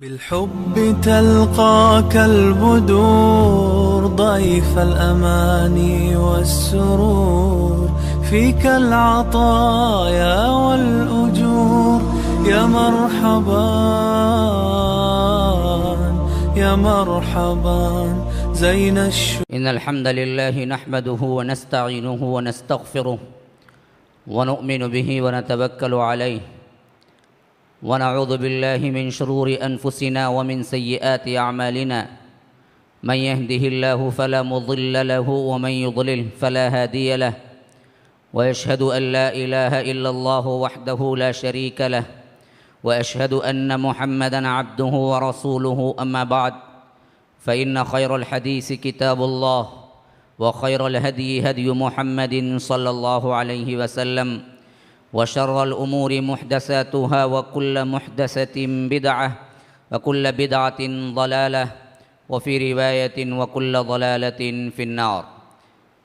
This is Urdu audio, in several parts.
بالحب تلقاك البدور ضيف الأماني والسرور فيك العطايا والأجور يا مرحبا يا مرحبا زين الشكر. إن الحمد لله نحمده ونستعينه ونستغفره ونؤمن به ونتوكل عليه ونعوذ بالله من شرور أنفسنا ومن سيئات أعمالنا من يهده الله فلا مضل له ومن يضلل فلا هادي له ويشهد أن لا إله إلا الله وحده لا شريك له وأشهد أن محمدًا عبده ورسوله أما بعد فإن خير الحديث كتاب الله وخير الهدي هدي محمد صلى الله عليه وسلم وشر الأمور محدثاتها وكل محدثة بدعة وكل بدعة ضلالة وفي رواية وكل ضلالة في النار.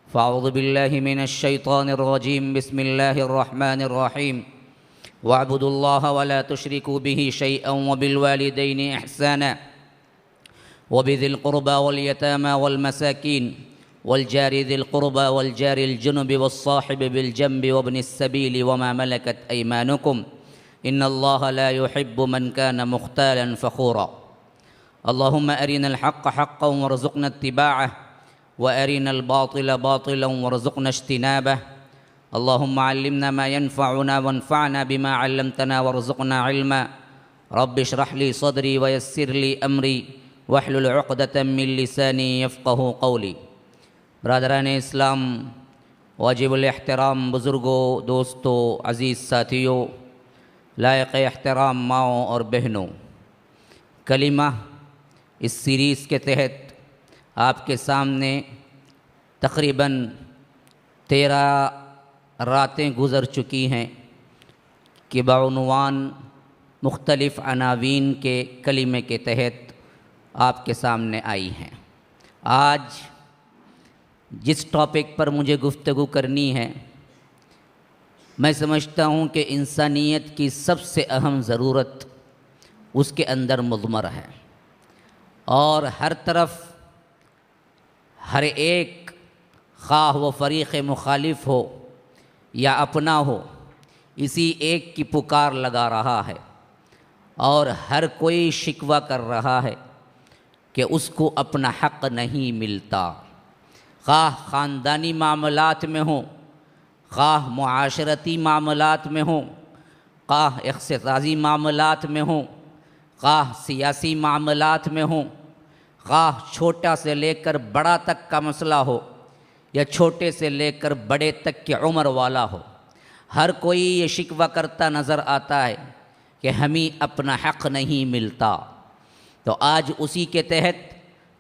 فأعوذ بالله من الشيطان الرجيم. بسم الله الرحمن الرحيم. واعبدوا الله ولا تشركوا به شيئا وبالوالدين إحسانا وبذي القربى واليتامى والمساكين والجار ذي القربى والجار الجنب والصاحب بالجنب وابن السبيل وما ملكت أيمانكم إن الله لا يحب من كان مختالا فخورا. اللهم أرنا الحق حقا وارزقنا اتباعه وأرنا الباطل باطلا وارزقنا اجتنابه. اللهم علمنا ما ينفعنا وانفعنا بما علمتنا وارزقنا علما. رب اشرح لي صدري ويسر لي أمري واحلل عقدة من لساني يفقه قولي. برادران اسلام، واجب الاحترام بزرگوں، دوستوں، عزیز ساتھیوں، لائق احترام ماؤں اور بہنوں، کلمہ اس سیریز کے تحت آپ کے سامنے تقریباً 13 راتیں گزر چکی ہیں کہ بعنوان مختلف عناوین کے کلمے کے تحت آپ کے سامنے آئی ہیں. آج جس ٹاپک پر مجھے گفتگو کرنی ہے، میں سمجھتا ہوں کہ انسانیت کی سب سے اہم ضرورت اس کے اندر مضمر ہے، اور ہر طرف ہر ایک، خواہ وہ فریق مخالف ہو یا اپنا ہو، اسی ایک کی پکار لگا رہا ہے، اور ہر کوئی شکوہ کر رہا ہے کہ اس کو اپنا حق نہیں ملتا، خواہ خاندانی معاملات میں ہوں، خواہ معاشرتی معاملات میں ہوں، خواہ اقتصادی معاملات میں ہوں، خواہ سیاسی معاملات میں ہوں، خواہ چھوٹا سے لے کر بڑا تک کا مسئلہ ہو یا چھوٹے سے لے کر بڑے تک کی عمر والا ہو، ہر کوئی یہ شکوہ کرتا نظر آتا ہے کہ ہمیں اپنا حق نہیں ملتا. تو آج اسی کے تحت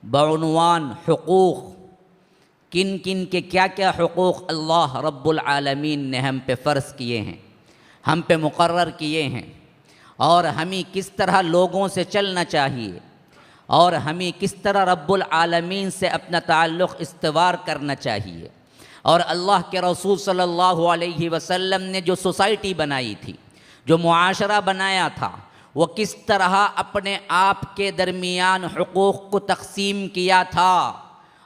بعنوان حقوق، کن کن کے کیا کیا حقوق اللہ رب العالمین نے ہم پہ فرض کیے ہیں، ہم پہ مقرر کیے ہیں، اور ہمیں کس طرح لوگوں سے چلنا چاہیے، اور ہمیں کس طرح رب العالمین سے اپنا تعلق استوار کرنا چاہیے، اور اللہ کے رسول صلی اللہ علیہ وسلم نے جو سوسائٹی بنائی تھی، جو معاشرہ بنایا تھا، وہ کس طرح اپنے آپ کے درمیان حقوق کو تقسیم کیا تھا،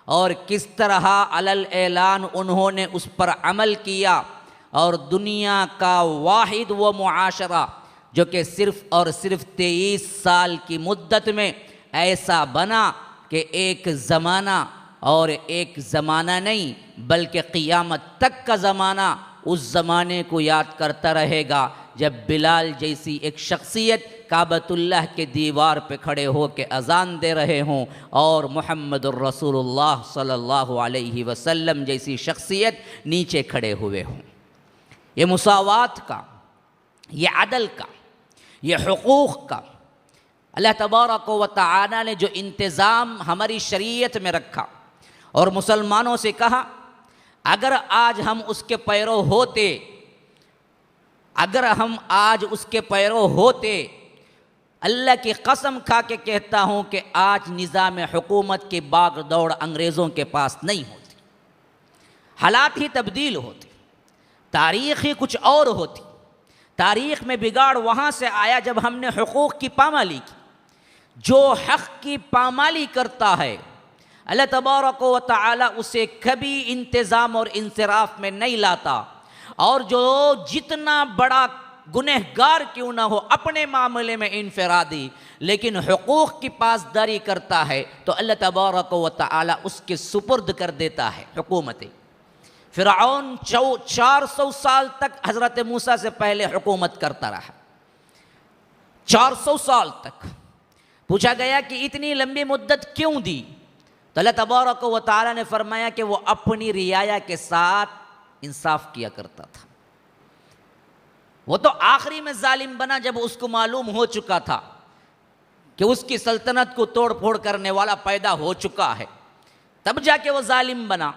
اور کس طرح علی الاعلان انہوں نے اس پر عمل کیا، اور دنیا کا واحد وہ معاشرہ جو کہ صرف اور صرف 23 سال کی مدت میں ایسا بنا کہ ایک زمانہ، اور ایک زمانہ نہیں بلکہ قیامت تک کا زمانہ اس زمانے کو یاد کرتا رہے گا جب بلال جیسی ایک شخصیت کعبۃ اللہ کے دیوار پہ کھڑے ہو کے اذان دے رہے ہوں، اور محمد الرسول اللہ صلی اللہ علیہ وسلم جیسی شخصیت نیچے کھڑے ہوئے ہوں. یہ مساوات کا، یہ عدل کا، یہ حقوق کا اللہ تبارک و تعالی نے جو انتظام ہماری شریعت میں رکھا، اور مسلمانوں سے کہا اگر آج ہم اس کے پیرو ہوتے، اگر ہم آج اس کے پیرو ہوتے، اللہ کی قسم کھا کے کہتا ہوں کہ آج نظام حکومت کی باغ دوڑ انگریزوں کے پاس نہیں ہوتی، حالات ہی تبدیل ہوتے، تاریخ ہی کچھ اور ہوتی. تاریخ میں بگاڑ وہاں سے آیا جب ہم نے حقوق کی پامالی کی. جو حق کی پامالی کرتا ہے اللہ تبارک و تعالی اسے کبھی انتظام اور انصراف میں نہیں لاتا، اور جو جتنا بڑا گنہگار کیوں نہ ہو اپنے معاملے میں انفرادی لیکن حقوق کی پاسداری کرتا ہے تو اللہ تبارک و تعالی اس کے سپرد کر دیتا ہے حکومتیں۔ فرعون 400 سال تک حضرت موسیٰ سے پہلے حکومت کرتا رہا، 400 سال تک۔ پوچھا گیا کہ اتنی لمبی مدت کیوں دی؟ تو اللہ تبارک و تعالی نے فرمایا کہ وہ اپنی رعایا کے ساتھ انصاف کیا کرتا تھا۔ وہ تو آخری میں ظالم بنا جب اس کو معلوم ہو چکا تھا کہ اس کی سلطنت کو توڑ پھوڑ کرنے والا پیدا ہو چکا ہے، تب جا کے وہ ظالم بنا۔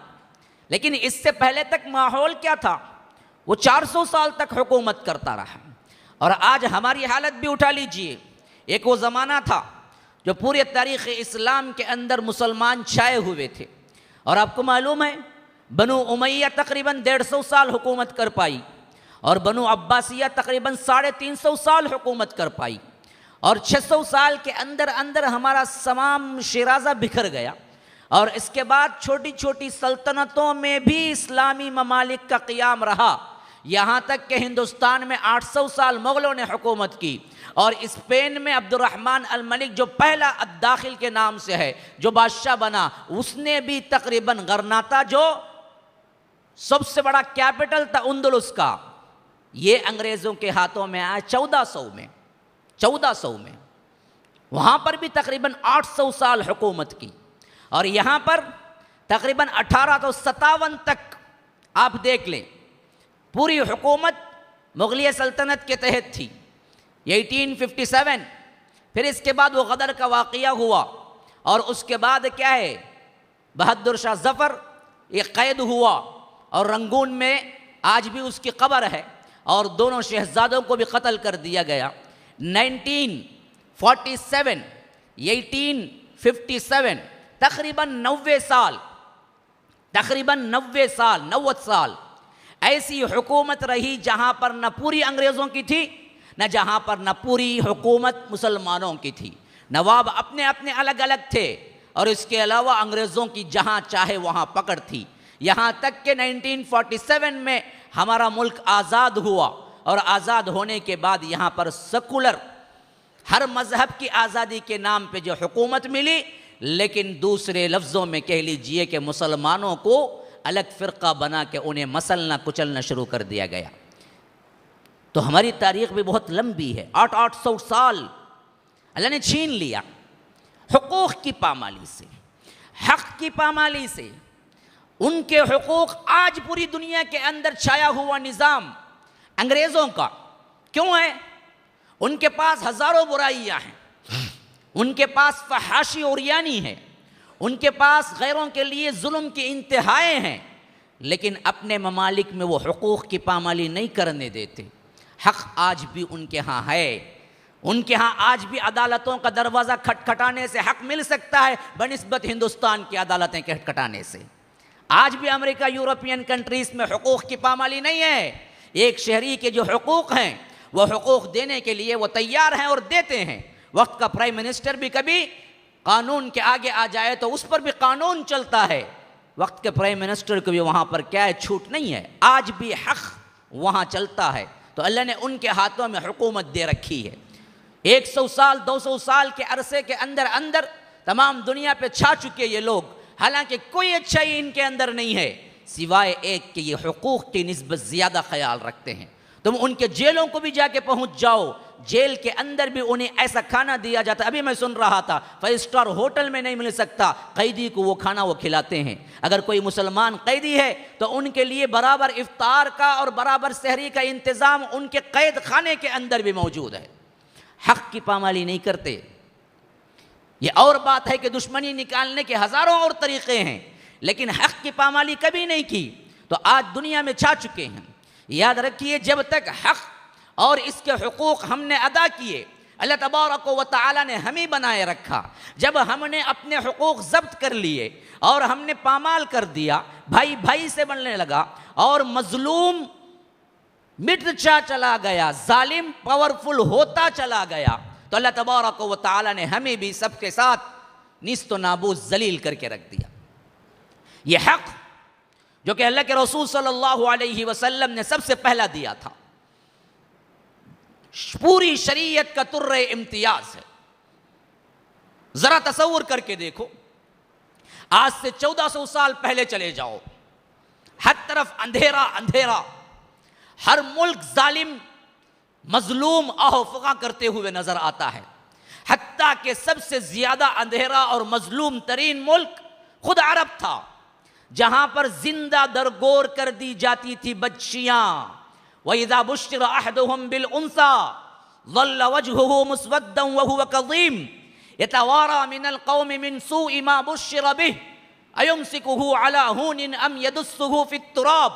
لیکن اس سے پہلے تک ماحول کیا تھا؟ وہ 400 سال تک حکومت کرتا رہا۔ اور آج ہماری حالت بھی اٹھا لیجئے، ایک وہ زمانہ تھا جو پورے تاریخ اسلام کے اندر مسلمان چھائے ہوئے تھے، اور آپ کو معلوم ہے بنو امیہ تقریباً 150 سال حکومت کر پائی، اور بنو عباسیہ تقریباً 350 سال حکومت کر پائی، اور 600 سال کے اندر ہمارا تمام شیرازہ بکھر گیا، اور اس کے بعد چھوٹی چھوٹی سلطنتوں میں بھی اسلامی ممالک کا قیام رہا، یہاں تک کہ ہندوستان میں 800 سال مغلوں نے حکومت کی، اور اسپین میں عبد الرحمن الملک جو پہلا الداخل کے نام سے ہے جو بادشاہ بنا، اس نے بھی تقریباً غرناطہ جو سب سے بڑا کیپٹل تھا اندلس کا، یہ انگریزوں کے ہاتھوں میں آیا 1400 میں، وہاں پر بھی تقریباً 800 سال حکومت کی، اور یہاں پر تقریباً 1857 تک آپ دیکھ لیں پوری حکومت مغلیہ سلطنت کے تحت تھی۔ 1857 پھر اس کے بعد وہ غدر کا واقعہ ہوا، اور اس کے بعد کیا ہے بہادر شاہ ظفر ایک قید ہوا، اور رنگون میں آج بھی اس کی قبر ہے، اور دونوں شہزادوں کو بھی قتل کر دیا گیا۔ 1857 تقریباً 90 سال ایسی حکومت رہی جہاں پر نہ پوری انگریزوں کی تھی، نہ جہاں پر نہ پوری حکومت مسلمانوں کی تھی، نواب اپنے اپنے الگ الگ تھے، اور اس کے علاوہ انگریزوں کی جہاں چاہے وہاں پکڑ تھی، یہاں تک کہ 1947 میں ہمارا ملک آزاد ہوا، اور آزاد ہونے کے بعد یہاں پر سیکولر ہر مذہب کی آزادی کے نام پہ جو حکومت ملی، لیکن دوسرے لفظوں میں کہہ لیجئے کہ مسلمانوں کو الگ فرقہ بنا کے انہیں مسلنا کچلنا شروع کر دیا گیا۔ تو ہماری تاریخ بھی بہت لمبی ہے، 800 سال اللہ نے چھین لیا حقوق کی پامالی سے، حق کی پامالی سے۔ ان کے حقوق آج پوری دنیا کے اندر چھایا ہوا نظام انگریزوں کا کیوں ہے؟ ان کے پاس ہزاروں برائیاں ہیں، ان کے پاس فحاشی عریانی ہے، ان کے پاس غیروں کے لیے ظلم کی انتہائیں ہیں، لیکن اپنے ممالک میں وہ حقوق کی پامالی نہیں کرنے دیتے۔ حق آج بھی ان کے ہاں ہے، ان کے ہاں آج بھی عدالتوں کا دروازہ کھٹکھٹانے سے حق مل سکتا ہے بنسبت ہندوستان کی عدالتیں کھٹکھٹانے سے۔ آج بھی امریکہ یورپین کنٹریز میں حقوق کی پامالی نہیں ہے۔ ایک شہری کے جو حقوق ہیں وہ حقوق دینے کے لیے وہ تیار ہیں اور دیتے ہیں۔ وقت کا پرائم منسٹر بھی کبھی قانون کے آگے آ جائے تو اس پر بھی قانون چلتا ہے، وقت کے پرائم منسٹر کو بھی وہاں پر کیا ہے چھوٹ نہیں ہے، آج بھی حق وہاں چلتا ہے۔ تو اللہ نے ان کے ہاتھوں میں حکومت دے رکھی ہے۔ 100 سال 200 سال کے عرصے کے اندر تمام دنیا پہ چھا چکے یہ لوگ، حالانکہ کوئی اچھائی ان کے اندر نہیں ہے سوائے ایک کہ یہ حقوق کی نسبت زیادہ خیال رکھتے ہیں۔ تم ان کے جیلوں کو بھی جا کے پہنچ جاؤ، جیل کے اندر بھی انہیں ایسا کھانا دیا جاتا ہے، ابھی میں سن رہا تھا 5 اسٹار ہوٹل میں نہیں مل سکتا، قیدی کو وہ کھانا وہ کھلاتے ہیں۔ اگر کوئی مسلمان قیدی ہے تو ان کے لیے برابر افطار کا اور برابر سحری کا انتظام ان کے قید خانے کے اندر بھی موجود ہے۔ حق کی پامالی نہیں کرتے۔ یہ اور بات ہے کہ دشمنی نکالنے کے ہزاروں اور طریقے ہیں، لیکن حق کی پامالی کبھی نہیں کی، تو آج دنیا میں چھا چکے ہیں۔ یاد رکھیے جب تک حق اور اس کے حقوق ہم نے ادا کیے، اللہ تبارک و تعالی نے ہمیں بنائے رکھا۔ جب ہم نے اپنے حقوق ضبط کر لیے اور ہم نے پامال کر دیا، بھائی بھائی سے بننے لگا اور مظلوم مٹتا چلا گیا، ظالم پاورفل ہوتا چلا گیا، تو اللہ تبارک و تعالیٰ نے ہمیں بھی سب کے ساتھ نیست و نابود ذلیل کر کے رکھ دیا۔ یہ حق جو کہ اللہ کے رسول صلی اللہ علیہ وسلم نے سب سے پہلا دیا تھا، پوری شریعت کا تر امتیاز ہے۔ ذرا تصور کر کے دیکھو، آج سے 1400 سال پہلے چلے جاؤ، ہر طرف اندھیرا اندھیرا، ہر ملک ظالم مظلوم آہ فغاں کرتے ہوئے نظر آتا ہے، حتیٰ کہ سب سے زیادہ اندھیرا اور مظلوم ترین ملک خود عرب تھا، جہاں پر زندہ درگور کر دی جاتی تھی بچیاں۔ وَإِذَا بُشِّرَ أَحَدُهُمْ بِالْأُنثَىٰ ظَلَّ وَجْهُهُ مُسْوَدًّا وَهُوَ كَظِيمٌ يَتَوَارَىٰ مِنَ الْقَوْمِ مِنْ سُوءِ مَا بُشِّرَ بِهِ أَيُمْسِكُهُ عَلَىٰ هُونٍ أَمْ يَدُسُّهُ فِي التُّرَابِ۔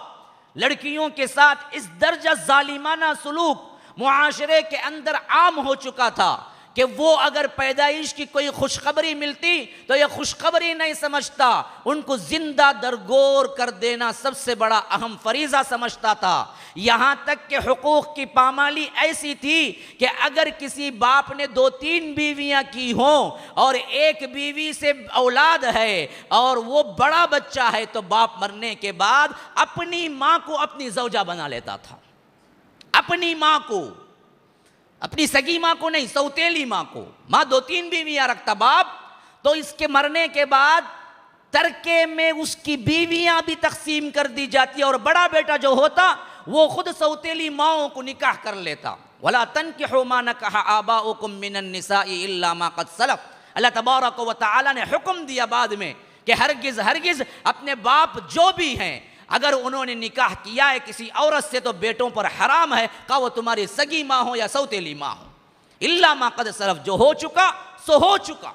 لڑکیوں کے ساتھ اس درجہ ظالمانہ سلوک معاشرے کے اندر عام ہو چکا تھا کہ وہ اگر پیدائش کی کوئی خوشخبری ملتی تو یہ خوشخبری نہیں سمجھتا، ان کو زندہ درگور کر دینا سب سے بڑا اہم فریضہ سمجھتا تھا۔ یہاں تک کہ حقوق کی پامالی ایسی تھی کہ اگر کسی باپ نے 2-3 بیویاں کی ہوں اور ایک بیوی سے اولاد ہے اور وہ بڑا بچہ ہے تو باپ مرنے کے بعد اپنی ماں کو اپنی زوجہ بنا لیتا تھا، اپنی ماں کو، اپنی سگی ماں کو نہیں، سوتیلی ماں کو۔ ماں 2-3 بیویاں رکھتا باپ، تو اس کے مرنے کے بعد ترکے میں اس کی بیویاں بھی تقسیم کر دی جاتی، اور بڑا بیٹا جو ہوتا وہ خود سوتیلی ماؤں کو نکاح کر لیتا۔ وَلَا تَنْكِحُوا مَا نَكَحَ آبَاؤُكُم مِّنَ النِّسَاءِ إِلَّا مَا قَدْ سَلَفَ۔ اللہ تبارک و تعالیٰ نے حکم دیا بعد میں کہ ہرگز ہرگز اپنے باپ جو بھی ہیں اگر انہوں نے نکاح کیا ہے کسی عورت سے تو بیٹوں پر حرام ہے، کہ وہ تمہاری سگی ماں ہو یا سوتیلی ماں ہو، الا ما قد سلف، جو ہو چکا سو ہو چکا۔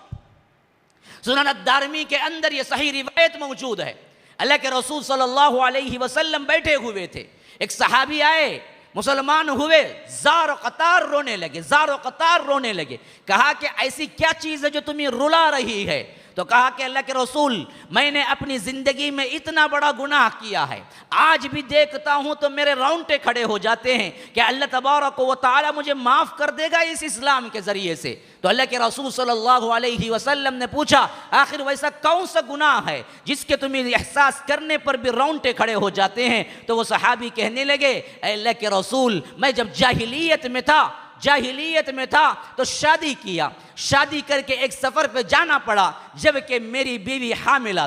سنن الدارمی کے اندر یہ صحیح روایت موجود ہے، اللہ کے رسول صلی اللہ علیہ وسلم بیٹھے ہوئے تھے، ایک صحابی آئے، مسلمان ہوئے، زار و قطار رونے لگے، زار و قطار رونے لگے۔ کہا کہ ایسی کیا چیز ہے جو تمہیں رلا رہی ہے؟ تو کہا کہ اللہ کے رسول، میں نے اپنی زندگی میں اتنا بڑا گناہ کیا ہے، آج بھی دیکھتا ہوں تو میرے رونگٹے کھڑے ہو جاتے ہیں کہ اللہ تبارک و تعالی مجھے معاف کر دے گا اس اسلام کے ذریعے سے۔ تو اللہ کے رسول صلی اللہ علیہ وسلم نے پوچھا، آخر ویسا کون سا گناہ ہے جس کے تمہیں احساس کرنے پر بھی رونگٹے کھڑے ہو جاتے ہیں؟ تو وہ صحابی کہنے لگے، اے اللہ کے رسول، میں جب جاہلیت میں تھا تو شادی کیا، شادی کر کے ایک سفر پہ جانا پڑا جبکہ میری بیوی حاملہ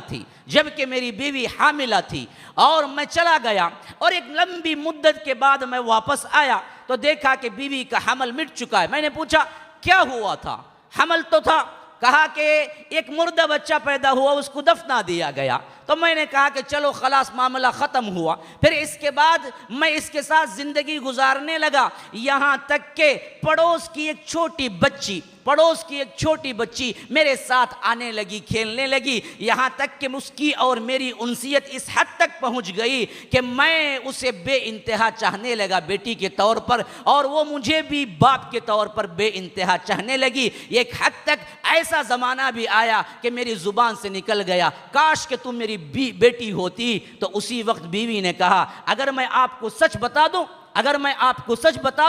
تھی اور میں چلا گیا، اور ایک لمبی مدت کے بعد میں واپس آیا تو دیکھا کہ بیوی کا حمل مٹ چکا ہے۔ میں نے پوچھا کیا ہوا تھا؟ حمل تو تھا۔ کہا کہ ایک مردہ بچہ پیدا ہوا، اس کو دفنا دیا گیا۔ تو میں نے کہا کہ چلو خلاص معاملہ ختم ہوا۔ پھر اس کے بعد میں اس کے ساتھ زندگی گزارنے لگا، یہاں تک کہ پڑوس کی ایک چھوٹی بچی میرے ساتھ آنے لگی، کھیلنے لگی، یہاں تک کہ اس کی اور میری انسیت اس حد تک پہنچ گئی کہ میں اسے بے انتہا چاہنے لگا بیٹی کے طور پر، اور وہ مجھے بھی باپ کے طور پر بے انتہا چاہنے لگی۔ ایک حد تک ایسا زمانہ بھی آیا کہ میری زبان سے نکل گیا، کاش کہ تم میری بیٹی ہوتی۔ تو اسی وقت بیوی نے کہا، اگر میں آپ کو سچ بتا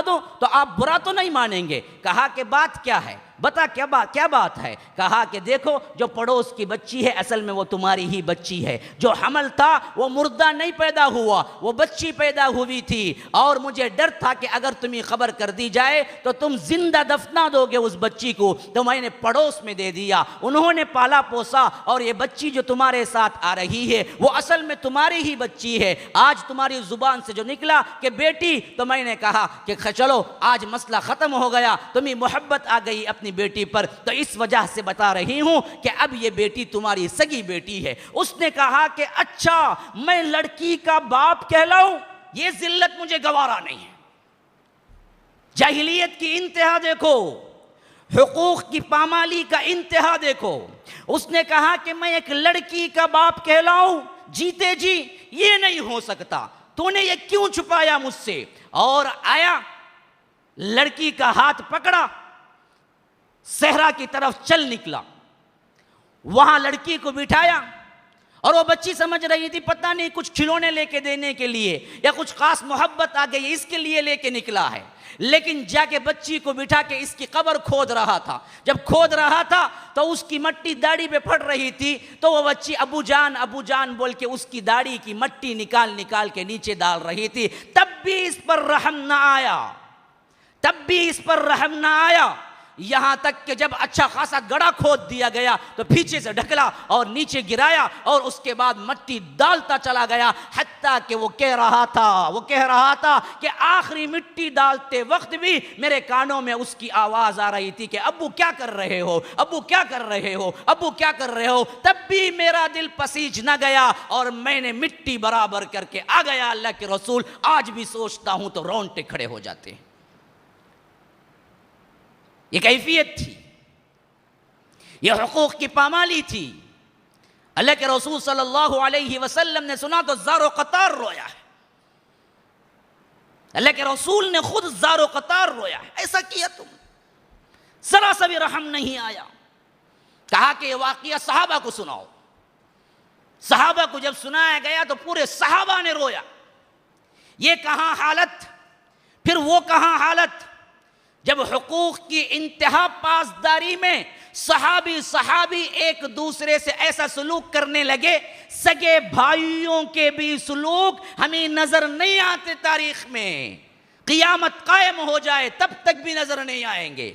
دوں تو آپ برا تو نہیں مانیں گے؟ کہا کہ بات کیا ہے؟ بتا کیا بات ہے؟ کہا کہ دیکھو، جو پڑوس کی بچی ہے اصل میں وہ تمہاری ہی بچی ہے، جو حمل تھا وہ مردہ نہیں پیدا ہوا، وہ بچی پیدا ہوئی تھی، اور مجھے ڈر تھا کہ اگر تمہیں خبر کر دی جائے تو تم زندہ دفنا دو گے اس بچی کو، تو میں نے پڑوس میں دے دیا، انہوں نے پالا پوسا، اور یہ بچی جو تمہارے ساتھ آ رہی ہے وہ اصل میں تمہاری ہی بچی ہے۔ آج تمہاری زبان سے جو نکلا کہ بیٹی، تو میں نے کہا کہ چلو آج مسئلہ ختم ہو گیا، تمہیں محبت آ گئی اپنی بیٹی پر، تو اس وجہ سے بتا رہی ہوں کہ اب یہ بیٹی تمہاری سگی بیٹی ہے۔ اس نے کہا کہ اچھا، میں لڑکی کا باپ کہلاؤں؟ یہ ذلت مجھے گوارا نہیں ہے۔ جاہلیت کی انتہا دیکھو، حقوق کی پامالی کا انتہا دیکھو۔ اس نے کہا کہ میں ایک لڑکی کا باپ کہلاؤں؟ جیتے جی یہ نہیں ہو سکتا، تو نے یہ کیوں چھپایا مجھ سے؟ اور آیا، لڑکی کا ہاتھ پکڑا، صحرا کی طرف چل نکلا، وہاں لڑکی کو بٹھایا اور وہ بچی سمجھ رہی تھی پتہ نہیں کچھ کھلونے لے کے دینے کے لیے یا کچھ خاص محبت آ گئی اس کے لیے لے کے نکلا ہے، لیکن جا کے بچی کو بٹھا کے اس کی قبر کھود رہا تھا۔ جب کھود رہا تھا تو اس کی مٹی داڑھی پہ پھٹ رہی تھی، تو وہ بچی ابو جان بول کے اس کی داڑھی کی مٹی نکال کے نیچے ڈال رہی تھی۔ تب بھی اس پر رحم نہ آیا، یہاں تک کہ جب اچھا خاصا گڑھا کھود دیا گیا تو پیچھے سے ڈھکلا اور نیچے گرایا، اور اس کے بعد مٹی ڈالتا چلا گیا، حتیٰ کہ وہ کہہ رہا تھا کہ آخری مٹی ڈالتے وقت بھی میرے کانوں میں اس کی آواز آ رہی تھی کہ ابو کیا کر رہے ہو، ابو کیا کر رہے ہو، ابو کیا کر رہے ہو۔ تب بھی میرا دل پسیج نہ گیا اور میں نے مٹی برابر کر کے آ گیا۔ اللہ کے رسول آج بھی سوچتا ہوں تو رونگٹے کھڑے ہو جاتے ہیں۔ یہ کیفیت تھی، یہ حقوق کی پامالی تھی۔ اللہ کے رسول صلی اللہ علیہ وسلم نے سنا تو زار و قطار رویا ہے، اللہ کے رسول نے خود زار و قطار رویا ہے۔ ایسا کیا تم، ذرا سا بھی رحم نہیں آیا۔ کہا کہ یہ واقعہ صحابہ کو سناؤ۔ صحابہ کو جب سنایا گیا تو پورے صحابہ نے رویا۔ یہ کہاں حالت، پھر وہ کہاں حالت، جب حقوق کی انتہا پاسداری میں صحابی ایک دوسرے سے ایسا سلوک کرنے لگے، سگے بھائیوں کے بھی سلوک ہمیں نظر نہیں آتے تاریخ میں، قیامت قائم ہو جائے تب تک بھی نظر نہیں آئیں گے۔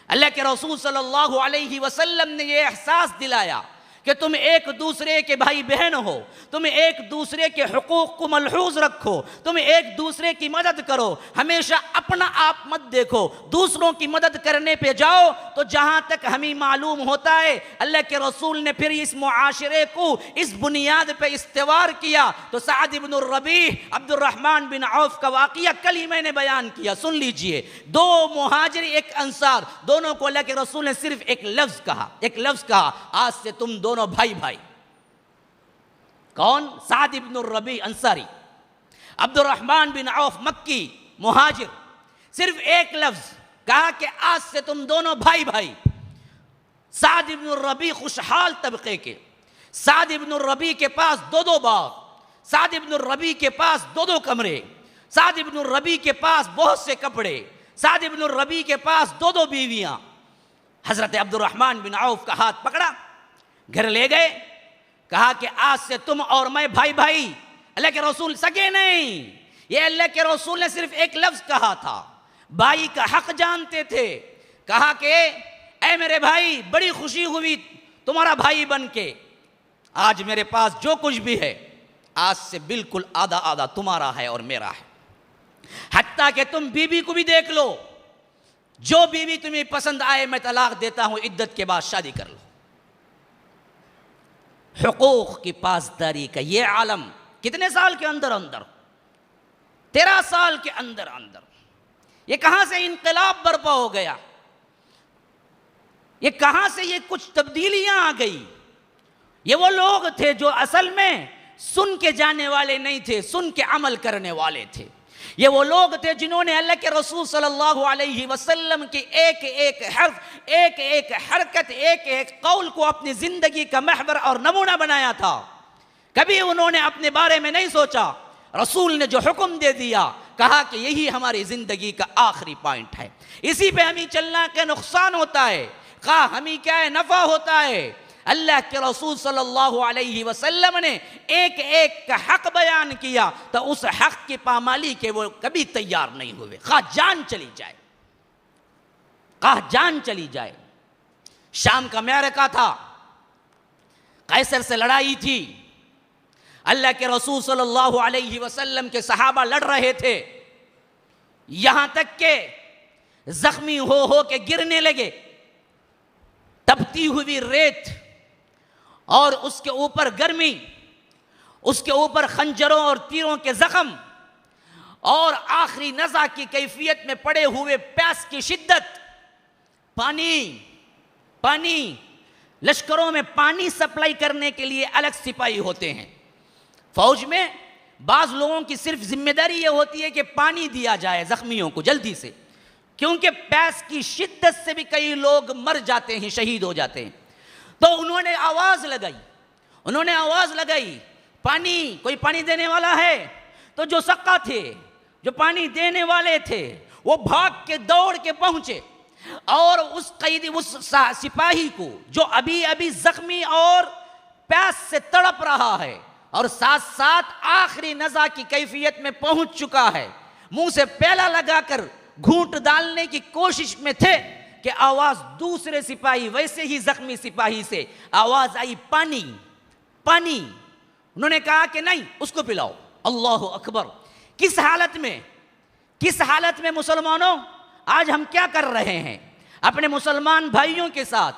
اللہ کے رسول صلی اللہ علیہ وسلم نے یہ احساس دلایا کہ تم ایک دوسرے کے بھائی بہن ہو، تم ایک دوسرے کے حقوق کو ملحوظ رکھو، تم ایک دوسرے کی مدد کرو، ہمیشہ اپنا آپ مت دیکھو، دوسروں کی مدد کرنے پہ جاؤ۔ تو جہاں تک ہمیں معلوم ہوتا ہے اللہ کے رسول نے پھر اس معاشرے کو اس بنیاد پہ استوار کیا۔ تو سعد بن الربیع، عبد الرحمن بن عوف کا واقعہ کل ہی میں نے بیان کیا، سن لیجئے۔ دو مہاجر ایک انصار، دونوں کو اللہ کے رسول نے صرف ایک لفظ کہا، آج سے تم دونوں بھائی۔ کون؟ سعد بن الربیع انصاری، عبد الرحمن بن عوف مکی مہاجر، صرف ایک لفظ کہا کہ آج سے تم دونوں بھائی۔ سعد بن الربیع خوشحال طبقے کے، سعد بن الربیع کے پاس دو باغ، سعد بن الربیع کے پاس دو کمرے، سعد بن الربیع کے پاس بہت سے کپڑے، سعد بن الربیع کے پاس دو بیویاں۔ حضرت عبد الرحمن بن عوف کا ہاتھ پکڑا، گھر لے گئے، کہا کہ آج سے تم اور میں بھائی۔ اللہ کے رسول سگے نہیں، یہ اللہ کے رسول نے صرف ایک لفظ کہا تھا، بھائی کا حق جانتے تھے۔ کہا کہ اے میرے بھائی، بڑی خوشی ہوئی تمہارا بھائی بن کے، آج میرے پاس جو کچھ بھی ہے آج سے بالکل آدھا تمہارا ہے اور میرا ہے، حتیٰ کہ تم بیوی کو بھی دیکھ لو، جو بیوی تمہیں پسند آئے میں طلاق دیتا ہوں، عدت کے بعد شادی کر لو۔ حقوق کی پاسداری کا یہ عالم کتنے سال کے اندر 13 سال کے اندر یہ کہاں سے انقلاب برپا ہو گیا، یہ کہاں سے یہ کچھ تبدیلیاں آ گئی۔ یہ وہ لوگ تھے جو اصل میں سن کے جانے والے نہیں تھے، سن کے عمل کرنے والے تھے۔ یہ وہ لوگ تھے جنہوں نے اللہ کے رسول صلی اللہ علیہ وسلم کی ایک حرف، ایک حرکت، ایک قول کو اپنی زندگی کا محور اور نمونہ بنایا تھا۔ کبھی انہوں نے اپنے بارے میں نہیں سوچا، رسول نے جو حکم دے دیا، کہا کہ یہی ہماری زندگی کا آخری پوائنٹ ہے، اسی پہ ہمیں چلنا کا نقصان ہوتا ہے، خواہ ہمیں کیا ہے نفع ہوتا ہے۔ اللہ کے رسول صلی اللہ علیہ وسلم نے ایک کا حق بیان کیا تو اس حق کی پامالی کے وہ کبھی تیار نہیں ہوئے، خواہ جان چلی جائے۔ شام کا معرکہ تھا، قیصر سے لڑائی تھی، اللہ کے رسول صلی اللہ علیہ وسلم کے صحابہ لڑ رہے تھے، یہاں تک کہ زخمی ہو کے گرنے لگے، تپتی ہوئی ریت اور اس کے اوپر گرمی، اس کے اوپر خنجروں اور تیروں کے زخم، اور آخری نزع کی کیفیت میں پڑے ہوئے پیاس کی شدت، پانی لشکروں میں پانی سپلائی کرنے کے لیے الگ سپاہی ہوتے ہیں۔ فوج میں بعض لوگوں کی صرف ذمہ داری یہ ہوتی ہے کہ پانی دیا جائے زخمیوں کو جلدی سے، کیونکہ پیاس کی شدت سے بھی کئی لوگ مر جاتے ہیں، شہید ہو جاتے ہیں۔ تو انہوں نے آواز لگائی، انہوں نے آواز لگائی پانی، کوئی پانی دینے والا ہے؟ تو جو سقا تھے، جو پانی دینے والے تھے، وہ بھاگ کے دوڑ کے پہنچے اور اس قیدی، اس سپاہی کو جو ابھی ابھی زخمی اور پیاس سے تڑپ رہا ہے اور ساتھ ساتھ آخری نزا کی کیفیت میں پہنچ چکا ہے، منہ سے پیالہ لگا کر گھونٹ ڈالنے کی کوشش میں تھے کہ آواز دوسرے سپاہی، ویسے ہی زخمی سپاہی سے آواز آئی پانی پانی۔ انہوں نے کہا کہ نہیں، اس کو پلاؤ۔ اللہ اکبر! کس حالت میں مسلمانوں آج ہم کیا کر رہے ہیں اپنے مسلمان بھائیوں کے ساتھ،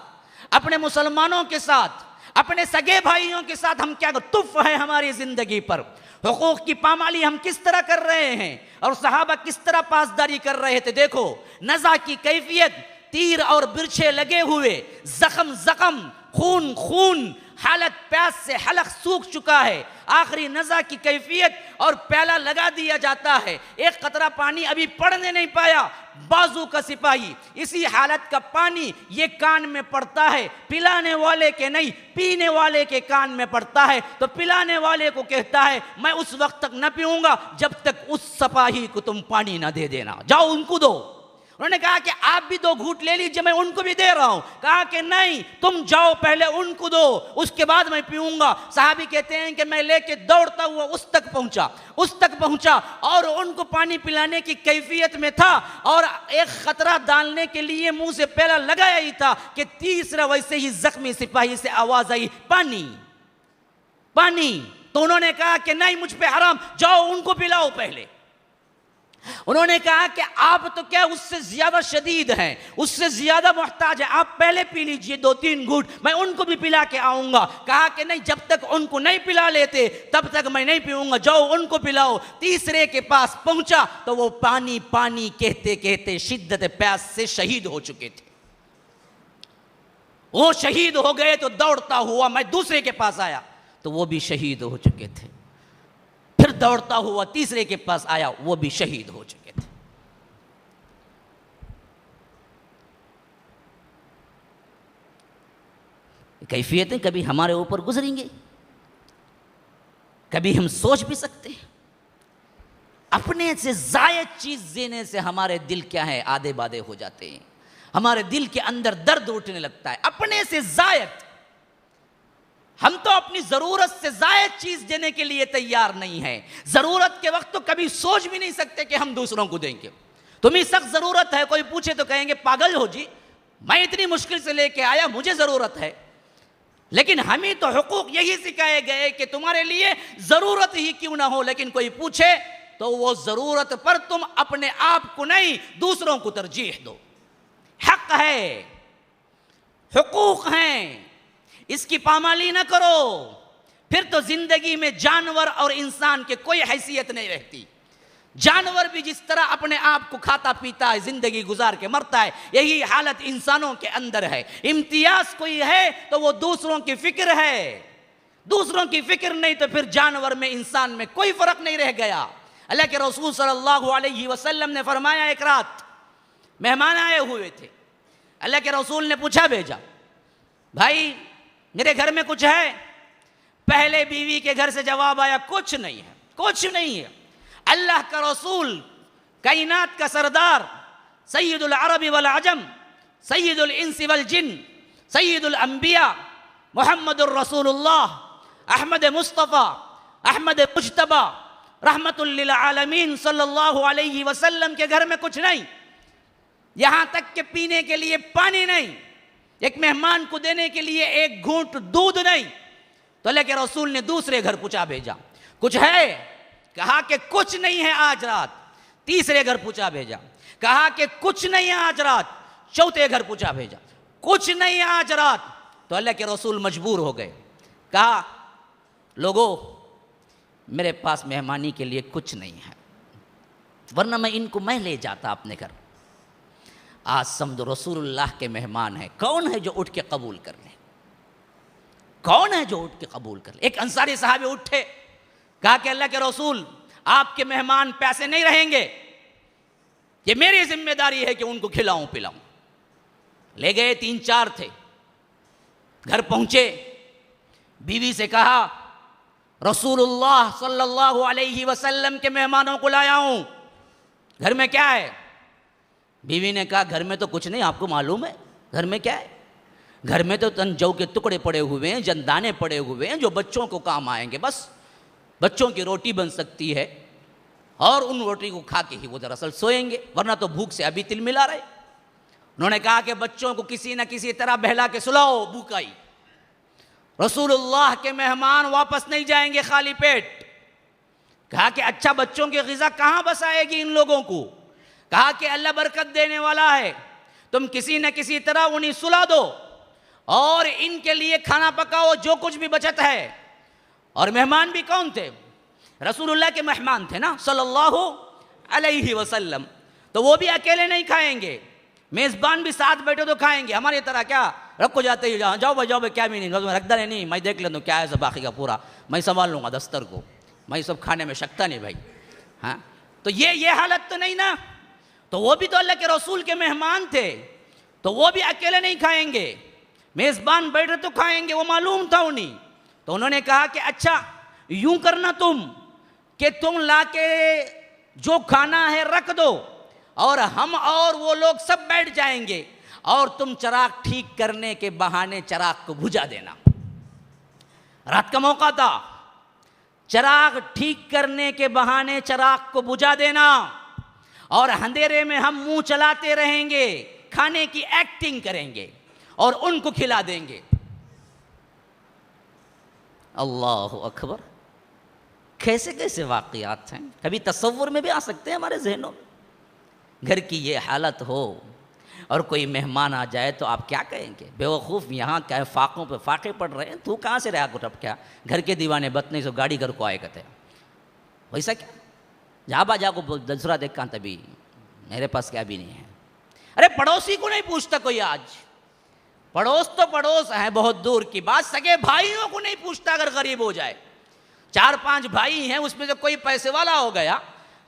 اپنے مسلمانوں کے ساتھ، اپنے سگے بھائیوں کے ساتھ ہم کیا تف ہے ہماری زندگی پر، حقوق کی پامالی ہم کس طرح کر رہے ہیں اور صحابہ کس طرح پاسداری کر رہے تھے۔ دیکھو نزع کی کیفیت، تیر اور برچھے لگے ہوئے، زخم خون خون، حالت پیاس سے حلق سوکھ چکا ہے، آخری نزع کی کیفیت اور پیالہ لگا دیا جاتا ہے، ایک قطرہ پانی ابھی پڑنے نہیں پایا، بازو کا سپاہی اسی حالت کا پانی یہ کان میں پڑتا ہے، پلانے والے کے نہیں، پینے والے کے کان میں پڑتا ہے، تو پلانے والے کو کہتا ہے میں اس وقت تک نہ پیوں گا جب تک اس سپاہی کو تم پانی نہ دے دینا، جاؤ ان کو دو۔ انہوں نے کہا کہ آپ بھی 2 گھونٹ لے لیجئے، میں ان کو بھی دے رہا ہوں۔ کہا کہ نہیں، تم جاؤ پہلے ان کو دو، اس کے بعد میں پیوں گا۔ صحابی کہتے ہیں کہ میں لے کے دوڑتا ہوا اس تک پہنچا اور ان کو پانی پلانے کی کیفیت میں تھا اور ایک قطرہ ڈالنے کے لیے منہ سے پیالہ لگایا ہی تھا کہ تیسرا ویسے ہی زخمی سپاہی سے آواز آئی پانی پانی۔ تو انہوں نے کہا کہ نہیں، مجھ پہ حرام، جاؤ ان کو پلاؤ پہلے۔ انہوں نے کہا کہ آپ تو کیا اس سے زیادہ شدید ہیں، اس سے زیادہ محتاج ہیں، آپ پہلے پی لیجئے 2-3 گھونٹ، میں ان کو بھی پلا کے آؤں گا۔ کہا کہ نہیں، جب تک ان کو نہیں پلا لیتے تب تک میں نہیں پیوں گا، جاؤ ان کو پلاؤ۔ تیسرے کے پاس پہنچا تو وہ پانی پانی کہتے کہتے شدت پیاس سے شہید ہو چکے تھے۔ وہ شہید ہو گئے تو دوڑتا ہوا میں دوسرے کے پاس آیا تو وہ بھی شہید ہو چکے تھے، پھر دوڑتا ہوا تیسرے کے پاس آیا، وہ بھی شہید ہو چکے تھے۔ کیفیتیں کبھی ہمارے اوپر گزریں گے، کبھی ہم سوچ بھی سکتے ہیں۔ اپنے سے زائد چیز دینے سے ہمارے دل کیا ہے، آدھے بادے ہو جاتے ہیں، ہمارے دل کے اندر درد اٹھنے لگتا ہے۔ اپنے سے زائد، ہم تو اپنی ضرورت سے زائد چیز دینے کے لیے تیار نہیں ہیں۔ ضرورت کے وقت تو کبھی سوچ بھی نہیں سکتے کہ ہم دوسروں کو دیں گے۔ تمہیں سخت ضرورت ہے، کوئی پوچھے تو کہیں گے پاگل ہو جی، میں اتنی مشکل سے لے کے آیا، مجھے ضرورت ہے۔ لیکن ہمیں تو حقوق یہی سکھائے گئے کہ تمہارے لیے ضرورت ہی کیوں نہ ہو، لیکن کوئی پوچھے تو وہ ضرورت پر تم اپنے آپ کو نہیں، دوسروں کو ترجیح دو۔ حق ہے، حقوق ہیں، اس کی پامالی نہ کرو، پھر تو زندگی میں جانور اور انسان کے کوئی حیثیت نہیں رہتی۔ جانور بھی جس طرح اپنے آپ کو کھاتا پیتا ہے، زندگی گزار کے مرتا ہے، یہی حالت انسانوں کے اندر ہے۔ امتیاز کوئی ہے تو وہ دوسروں کی فکر ہے، دوسروں کی فکر نہیں تو پھر جانور میں انسان میں کوئی فرق نہیں رہ گیا۔ اللہ کے رسول صلی اللہ علیہ وسلم نے فرمایا، ایک رات مہمان آئے ہوئے تھے، اللہ کے رسول نے پوچھا بھیجا، بھائی میرے گھر میں کچھ ہے؟ پہلے بیوی کے گھر سے جواب آیا، کچھ نہیں ہے، کچھ نہیں ہے۔ اللہ کا رسول، کائنات کا سردار، سید العرب والعجم، سید الانس والجن، سید الانبیاء، محمد الرسول اللہ، احمد مصطفیٰ، احمد مجتبیٰ، رحمت للعالمین صلی اللہ علیہ وسلم کے گھر میں کچھ نہیں، یہاں تک کہ پینے کے لیے پانی نہیں، ایک مہمان کو دینے کے لیے ایک گھونٹ دودھ نہیں۔ تو اللہ کے رسول نے دوسرے گھر پوچھا بھیجا، کچھ ہے؟ کہا کہ کچھ نہیں ہے آج رات۔ تیسرے گھر پوچھا بھیجا، کہا کہ کچھ نہیں ہے آج رات۔ چوتھے گھر پوچھا بھیجا، کچھ نہیں ہے آج رات۔ تو اللہ کے رسول مجبور ہو گئے، کہا لوگو میرے پاس مہمانی کے لیے کچھ نہیں ہے، ورنہ میں ان کو میں لے جاتا اپنے گھر۔ آج سمجھو رسول اللہ کے مہمان ہیں، کون ہے جو اٹھ کے قبول کر لے؟ کون ہے جو اٹھ کے قبول کر لے؟ ایک انصاری صحابی اٹھے، کہا کہ اللہ کے رسول آپ کے مہمان پیسے نہیں رہیں گے، یہ میری ذمہ داری ہے کہ ان کو کھلاؤں پلاؤں۔ لے گئے، 3-4 تھے، گھر پہنچے، بیوی سے کہا رسول اللہ صلی اللہ علیہ وسلم کے مہمانوں کو لایا ہوں، گھر میں کیا ہے؟ بیوی نے کہا گھر میں تو کچھ نہیں، آپ کو معلوم ہے گھر میں کیا ہے؟ گھر میں تو جو کے ٹکڑے پڑے ہوئے ہیں، جندانے پڑے ہوئے ہیں جو بچوں کو کام آئیں گے، بس بچوں کی روٹی بن سکتی ہے اور ان روٹی کو کھا کے ہی وہ دراصل سوئیں گے، ورنہ تو بھوک سے ابھی تل ملا رہے۔ انہوں نے کہا کہ بچوں کو کسی نہ کسی طرح بہلا کے سلاؤ، بھوک آئی۔ رسول اللہ کے مہمان واپس نہیں جائیں گے خالی پیٹ۔ کہا کہ اچھا بچوں کی غذا کہاں بس آئے گی ان لوگوں کو؟ کہا کہ اللہ برکت دینے والا ہے، تم کسی نہ کسی طرح انہیں سلا دو اور ان کے لیے کھانا پکاؤ جو کچھ بھی بچت ہے۔ اور مہمان بھی کون تھے؟ رسول اللہ کے مہمان تھے نا صلی اللہ علیہ وسلم، تو وہ بھی اکیلے نہیں کھائیں گے، میزبان بھی ساتھ بیٹھے تو کھائیں گے۔ ہماری طرح کیا رکھو جاتے ہی جاؤ بھائی کیا بھی نہیں رکھ دے نہیں، میں دیکھ لیتا ہوں کیا ہے سب باقی کا پورا، میں سنبھال لوں گا دستر کو، میں سب کھانے میں شکتا نہیں بھائی۔ ہاں تو یہ حالت تو نہیں نا، تو وہ بھی تو اللہ کے رسول کے مہمان تھے، تو وہ بھی اکیلے نہیں کھائیں گے، میزبان بیٹھے تو کھائیں گے، وہ معلوم تھا انہیں۔ تو انہوں نے کہا کہ اچھا یوں کرنا تم کہ تم لا کے جو کھانا ہے رکھ دو اور ہم اور وہ لوگ سب بیٹھ جائیں گے اور تم چراغ ٹھیک کرنے کے بہانے چراغ کو بجھا دینا۔ رات کا موقع تھا، چراغ ٹھیک کرنے کے بہانے چراغ کو بجھا دینا اور اندھیرے میں ہم منہ چلاتے رہیں گے، کھانے کی ایکٹنگ کریں گے اور ان کو کھلا دیں گے۔ اللہ اکبر، کیسے کیسے واقعات ہیں، کبھی تصور میں بھی آ سکتے ہیں ہمارے ذہنوں میں۔ گھر کی یہ حالت ہو اور کوئی مہمان آ جائے تو آپ کیا کہیں گے؟ بے وقوف یہاں کیا فاقوں پہ فاقے پڑ رہے ہیں، تو کہاں سے رہا گٹپ کیا گھر کے دیوانے بتنے سے گاڑی گھر کو آئے کہتے ہیں ویسا کیا جا با جا کو دوسرا دیکھ کہاں تبھی میرے پاس کیا بھی نہیں ہے۔ ارے پڑوسی کو نہیں پوچھتا کوئی، آج پڑوس تو پڑوس ہے بہت دور کی بات، سگے بھائیوں کو نہیں پوچھتا اگر غریب ہو جائے۔ 4-5 بھائی ہیں، اس میں سے کوئی پیسے والا ہو گیا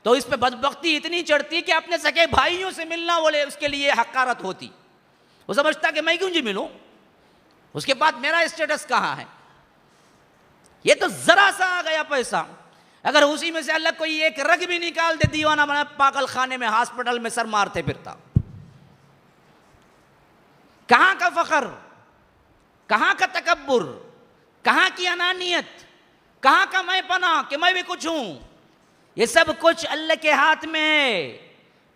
تو اس پہ بدبختی اتنی چڑھتی کہ اپنے سگے بھائیوں سے ملنا بولے اس کے لیے حقارت ہوتی۔ وہ سمجھتا کہ میں کیوں جی ملوں، اس کے بعد میرا اسٹیٹس کہاں ہے؟ یہ تو ذرا سا آ گیا پیسہ، اگر اسی میں سے اللہ کوئی ایک رگ بھی نکال دے، دیوانہ بنا پاگل خانے میں ہاسپٹل میں سر مارتے پھرتا۔ کہاں کا فخر، کہاں کا تکبر، کہاں کی انانیت، کہاں کا میں پنا کہ میں بھی کچھ ہوں؟ یہ سب کچھ اللہ کے ہاتھ میں ہے۔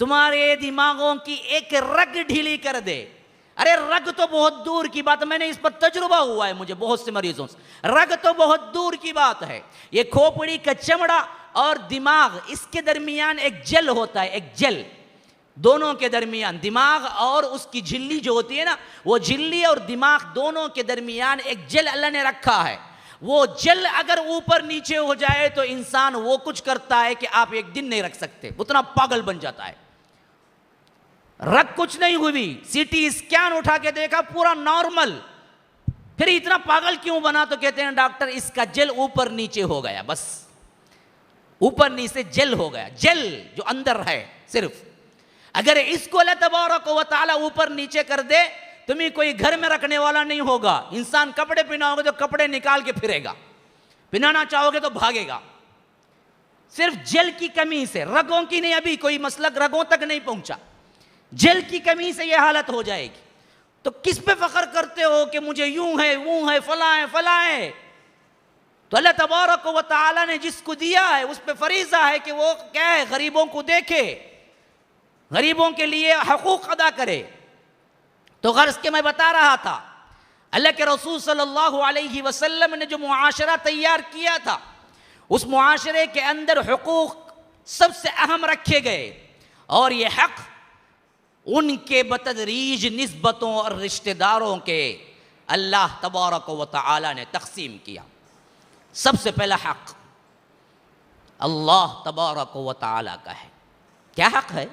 تمہارے دماغوں کی ایک رگ ڈھیلی کر دے، ارے رگ تو بہت دور کی بات ہے، میں نے اس پر تجربہ ہوا ہے مجھے بہت سے مریضوں سے، رگ تو بہت دور کی بات ہے۔ یہ کھوپڑی کا چمڑا اور دماغ، اس کے درمیان ایک جل ہوتا ہے، ایک جل دونوں کے درمیان، دماغ اور اس کی جھلی جو ہوتی ہے نا، وہ جھلی اور دماغ دونوں کے درمیان ایک جل اللہ نے رکھا ہے۔ وہ جل اگر اوپر نیچے ہو جائے تو انسان وہ کچھ کرتا ہے کہ آپ ایک دن نہیں رکھ سکتے، اتنا پاگل بن جاتا ہے۔ رگ کچھ نہیں ہوئی، سی ٹی اسکین اٹھا کے دیکھا پورا نارمل، پھر اتنا پاگل کیوں بنا؟ تو کہتے ہیں ڈاکٹر اس کا جل اوپر نیچے ہو گیا، بس اوپر نیچے جل ہو گیا، جل جو اندر ہے صرف۔ اگر اس کو اللہ تبارک و تعالی اوپر نیچے کر دے، تمہیں کوئی گھر میں رکھنے والا نہیں ہوگا۔ انسان کپڑے پہناؤ گے تو کپڑے نکال کے پھرے گا، پہنانا چاہو گے تو بھاگے گا، صرف جل کی کمی سے، رگوں کی نہیں، ابھی کوئی مسلک رگوں تک نہیں پہنچا، جل کی کمی سے یہ حالت ہو جائے گی۔ تو کس پہ فخر کرتے ہو کہ مجھے یوں ہے وہ ہے فلاں ہے فلاں ہے؟ تو اللہ تبارک و تعالی نے جس کو دیا ہے اس پہ فریضہ ہے کہ وہ کیا ہے، غریبوں کو دیکھے، غریبوں کے لیے حقوق ادا کرے۔ تو غرض کے میں بتا رہا تھا، اللہ کے رسول صلی اللہ علیہ وسلم نے جو معاشرہ تیار کیا تھا، اس معاشرے کے اندر حقوق سب سے اہم رکھے گئے، اور یہ حق ان کے بتدریج نسبتوں اور رشتہ داروں کے اللہ تبارک و تعالی نے تقسیم کیا۔ سب سے پہلا حق اللہ تبارک و تعالی کا ہے۔ کیا حق ہے؟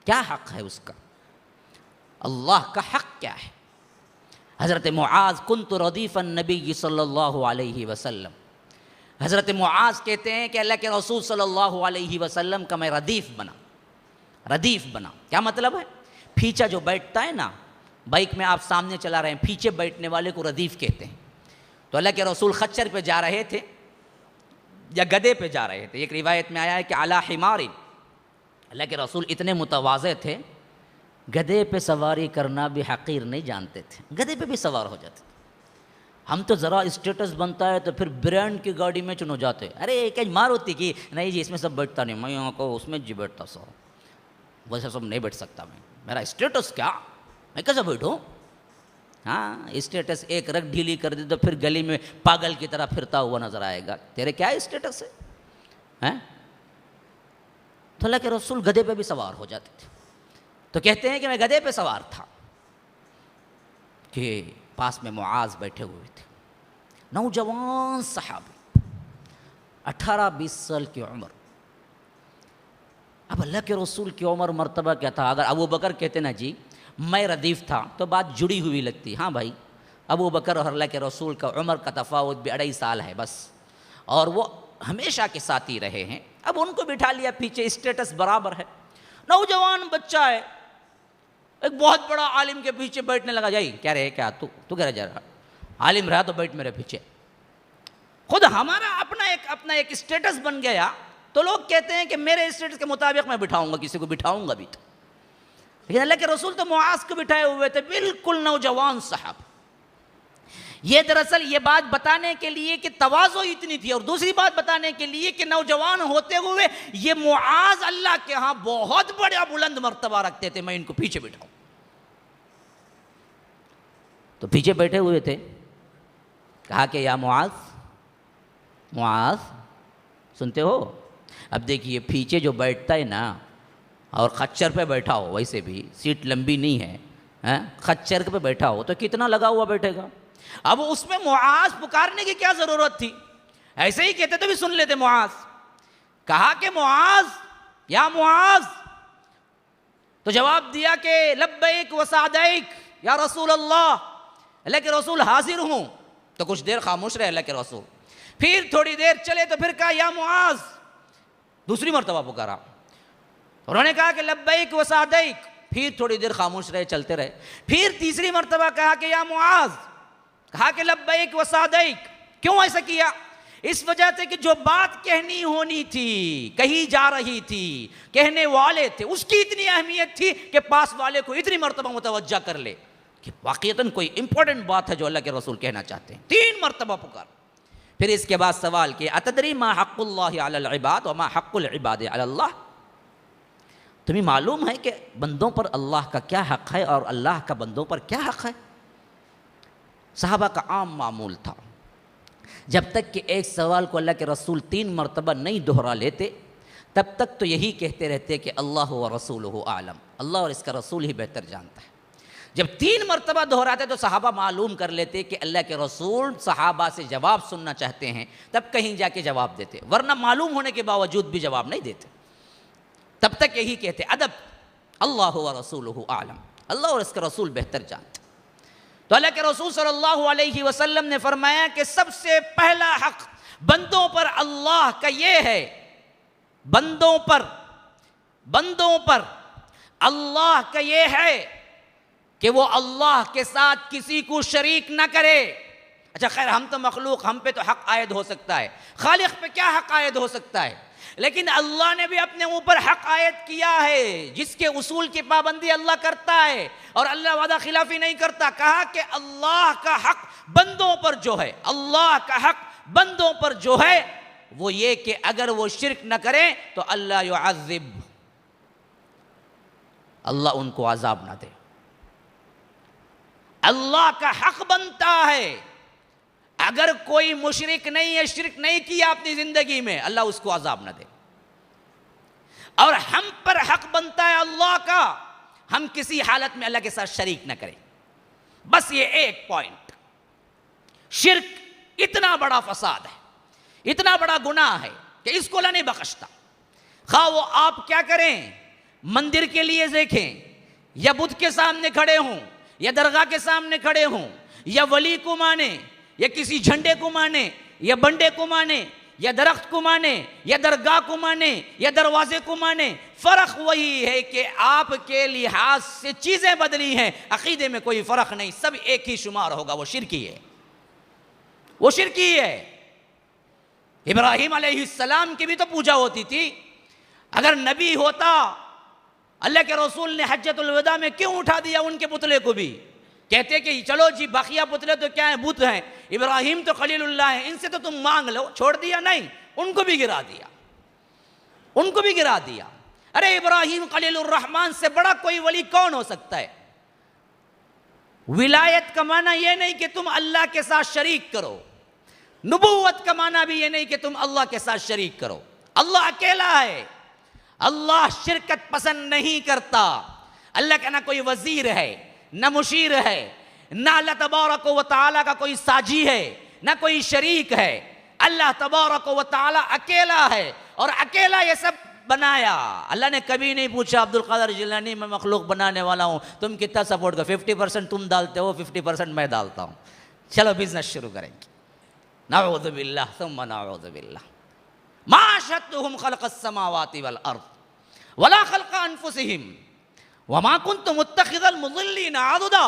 کیا حق ہے اس کا؟ اللہ کا حق کیا ہے؟ حضرت معاذ کنت ردیف النبی صلی اللہ علیہ وسلم، حضرت معاذ کہتے ہیں کہ اللہ کے رسول صلی اللہ علیہ وسلم کا میں ردیف بنا۔ ردیف بنا کیا مطلب ہے؟ پھیچا جو بیٹھتا ہے نا، بائک میں آپ سامنے چلا رہے ہیں، پیچھے بیٹھنے والے کو ردیف کہتے ہیں۔ تو اللہ کے رسول خچر پہ جا رہے تھے یا گدے پہ جا رہے تھے. ایک روایت میں آیا ہے کہ علی حمار، اللہ کے رسول اتنے متواضع تھے، گدے پہ سواری کرنا بھی حقیر نہیں جانتے تھے، گدے پہ بھی سوار ہو جاتے تھے. ہم تو ذرا اسٹیٹس بنتا ہے تو پھر برانڈ کی گاڑی میں چن ہو جاتے، ارے کیا مار ہوتی کہ نہیں جی اس میں سب بیٹھتا نہیں، میں یہاں کو اس میں جی بیٹھتا سو، ویسے سب نہیں بیٹھ سکتا میں، میرا اسٹیٹس کیا، میں کیسے بیٹھوں. ہاں اسٹیٹس ایک رگ ڈھیلی کر دی تو پھر گلی میں پاگل کی طرح پھرتا ہوا نظر آئے گا، تیرے کیا اسٹیٹس ہے. تو اللہ کے رسول گدے پہ بھی سوار ہو جاتے تھے. تو کہتے ہیں کہ میں گدے پہ سوار تھا کہ پاس میں معاذ بیٹھے ہوئے تھے، نوجوان صحابی، 18-20 سال کی عمر. اب اللہ کے رسول کی عمر مرتبہ کیا تھا؟ اگر ابو بکر کہتے نا جی میں ردیف تھا تو بات جڑی ہوئی لگتی. ہاں بھائی ابو بکر اور اللہ کے رسول کا عمر کا تفاوت بھی 2.5 سال ہے بس، اور وہ ہمیشہ کے ساتھ ہی رہے ہیں. اب ان کو بٹھا لیا پیچھے، اسٹیٹس برابر ہے. نوجوان بچہ ہے ایک بہت بڑا عالم کے پیچھے بیٹھنے لگا. جائی کیا رہے کیا تو کہہ رہا جا رہا عالم رہا تو بیٹھ میرے پیچھے. خود ہمارا اپنا ایک اسٹیٹس بن گیا تو لوگ کہتے ہیں کہ میرے اسٹیٹس کے مطابق میں بٹھاؤں گا، کسی کو بٹھاؤں گا بھی. تو لیکن اللہ کے رسول تو معاذ کو بٹھائے ہوئے تھے، بالکل نوجوان صاحب. یہ دراصل یہ بات بتانے کے لیے کہ تواضع اتنی تھی، اور دوسری بات بتانے کے لیے کہ نوجوان ہوتے ہوئے یہ معاذ اللہ کے ہاں بہت بڑا بلند مرتبہ رکھتے تھے، میں ان کو پیچھے بٹھاؤں. تو پیچھے بیٹھے ہوئے تھے. کہا کہ یا معاذ سنتے ہو؟ اب دیکھیے پیچھے جو بیٹھتا ہے نا اور خچر پہ بیٹھا ہو، ویسے بھی سیٹ لمبی نہیں ہے، خچر پہ بیٹھا ہو تو کتنا لگا ہوا بیٹھے گا. اب اس میں معاذ پکارنے کی کیا ضرورت تھی؟ ایسے ہی کہتے تو بھی سن لیتے معاذ. کہا کہ معاذ یا معاذ، تو جواب دیا کہ لبیک و سعدیک یا رسول اللہ، اللہ کے رسول حاضر ہوں. تو کچھ دیر خاموش رہے اللہ کے رسول، پھر تھوڑی دیر چلے تو پھر کہا یا معاذ، دوسری مرتبہ پکارا. انہوں نے کہا کہ لبیک و سعدیک، پھر تھوڑی دیر خاموش رہے، چلتے رہے. پھر تیسری مرتبہ کہا کہ یا معاذ، کہا کہ لبیک و سعدیک. کیوں ایسا کیا؟ اس وجہ سے کہ جو بات کہنی ہونی تھی کہی جا رہی تھی، کہنے والے تھے، اس کی اتنی اہمیت تھی کہ پاس والے کو اتنی مرتبہ متوجہ کر لے کہ واقعتاً کوئی امپورٹنٹ بات ہے جو اللہ کے رسول کہنا چاہتے ہیں. 3 مرتبہ پکار. پھر اس کے بعد سوال کیا اتدری ما حق اللہ علی العباد وما حق العباد علی اللہ، تمہیں معلوم ہے کہ بندوں پر اللہ کا کیا حق ہے اور اللہ کا بندوں پر کیا حق ہے؟ صحابہ کا عام معمول تھا، جب تک کہ ایک سوال کو اللہ کے رسول 3 مرتبہ نہیں دہرا لیتے تب تک تو یہی کہتے رہتے کہ اللہ و رسولہ اعلم، اللہ اور اس کا رسول ہی بہتر جانتا ہے. جب 3 مرتبہ دہراتے تو صحابہ معلوم کر لیتے کہ اللہ کے رسول صحابہ سے جواب سننا چاہتے ہیں، تب کہیں جا کے جواب دیتے، ورنہ معلوم ہونے کے باوجود بھی جواب نہیں دیتے. تب تک یہی کہتے ادب اللہ و رسولہ اعلم، اللہ اور اس کا رسول بہتر جانتے. تو اللہ کے رسول صلی اللہ علیہ وسلم نے فرمایا کہ سب سے پہلا حق بندوں پر اللہ کا یہ ہے، بندوں پر اللہ کا یہ ہے کہ وہ اللہ کے ساتھ کسی کو شریک نہ کرے. اچھا خیر ہم تو مخلوق، ہم پہ تو حق عائد ہو سکتا ہے، خالق پہ کیا حق عائد ہو سکتا ہے؟ لیکن اللہ نے بھی اپنے اوپر حق عائد کیا ہے جس کے اصول کی پابندی اللہ کرتا ہے اور اللہ وعدہ خلافی نہیں کرتا. کہا کہ اللہ کا حق بندوں پر جو ہے، اللہ کا حق بندوں پر جو ہے وہ یہ کہ اگر وہ شرک نہ کریں تو اللہ يعذب، اللہ ان کو عذاب نہ دے. اللہ کا حق بنتا ہے اگر کوئی مشرک نہیں ہے، شرک نہیں کیا اپنی زندگی میں، اللہ اس کو عذاب نہ دے. اور ہم پر حق بنتا ہے اللہ کا، ہم کسی حالت میں اللہ کے ساتھ شریک نہ کریں. بس یہ ایک پوائنٹ. شرک اتنا بڑا فساد ہے، اتنا بڑا گناہ ہے کہ اس کو اللہ نہیں بخشتا. خواہ وہ آپ کیا کریں، مندر کے لیے دیکھیں یا بدھ کے سامنے کھڑے ہوں یا درگاہ کے سامنے کھڑے ہوں یا ولی کو مانے یا کسی جھنڈے کو مانے یا بنڈے کو مانے یا درخت کو مانے یا درگاہ کو مانے یا دروازے کو مانے، فرق وہی ہے کہ آپ کے لحاظ سے چیزیں بدلی ہیں، عقیدے میں کوئی فرق نہیں، سب ایک ہی شمار ہوگا، وہ شرک ہی ہے. وہ شرک ہی ہے۔ ابراہیم علیہ السلام کی بھی تو پوجا ہوتی تھی۔ اگر نبی ہوتا، اللہ کے رسول نے حجۃ الوداع میں کیوں اٹھا دیا ان کے پتلے کو بھی؟ کہتے کہ چلو جی باقیہ پتلے تو کیا ہیں، بت ہیں، ابراہیم تو خلیل اللہ ہیں، ان سے تو تم مانگ لو۔ چھوڑ دیا؟ نہیں، ان کو بھی گرا دیا، ان کو بھی گرا دیا۔ ارے ابراہیم خلیل الرحمن سے بڑا کوئی ولی کون ہو سکتا ہے؟ ولایت کا معنی یہ نہیں کہ تم اللہ کے ساتھ شریک کرو، نبوت کا معنی بھی یہ نہیں کہ تم اللہ کے ساتھ شریک کرو۔ اللہ اکیلا ہے، اللہ شرکت پسند نہیں کرتا۔ اللہ کا نہ کوئی وزیر ہے، نہ مشیر ہے، نہ اللہ تبارک و تعالیٰ کا کوئی ساجی ہے، نہ کوئی شریک ہے۔ اللہ تبارک و تعالیٰ اکیلا ہے اور اکیلا یہ سب بنایا۔ اللہ نے کبھی نہیں پوچھا عبد القادر جیلانی میں مخلوق بنانے والا ہوں، تم کتنا سپورٹ کرو؟ 50% تم ڈالتے ہو، 50% میں ڈالتا ہوں، چلو بزنس شروع کریں گے۔ نعوذ باللہ ثم نعوذ باللہ۔ ما اشہدتہم خلق السماوات والارض ولا خلق انفسہم وما کنت متخذ المضلین عضدا۔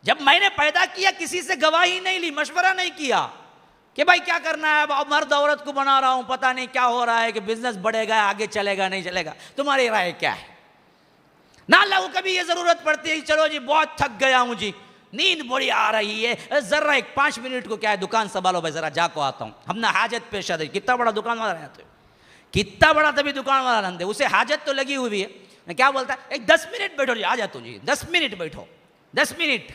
جب میں نے پیدا کیا کسی سے گواہی نہیں لی، مشورہ نہیں کیا کہ بھائی کیا کرنا ہے، اب مرد عورت کو بنا رہا ہوں، پتہ نہیں کیا ہو رہا ہے، کہ بزنس بڑھے گا، آگے چلے گا نہیں چلے گا، تمہاری رائے کیا ہے؟ نہ اللہ کو کبھی یہ ضرورت پڑتی ہے چلو جی بہت تھک گیا ہوں جی، نیند بڑی آ رہی ہے، ذرا ایک 5 منٹ کو کیا ہے دکان سنبھالو بھائی، ذرا جا کو آتا ہوں، ہم نے حاجت پیش ہے۔ کتنا بڑا دکان والا رہتا ہے، کتنا بڑا تبھی دکان والا رہتا ہے، اسے حاجت تو لگی ہوئی ہے، کیا بولتا ہے ایک 10 منٹ بیٹھو جی، آ جاتا ہوں جی، 10 منٹ بیٹھو، 10 منٹ۔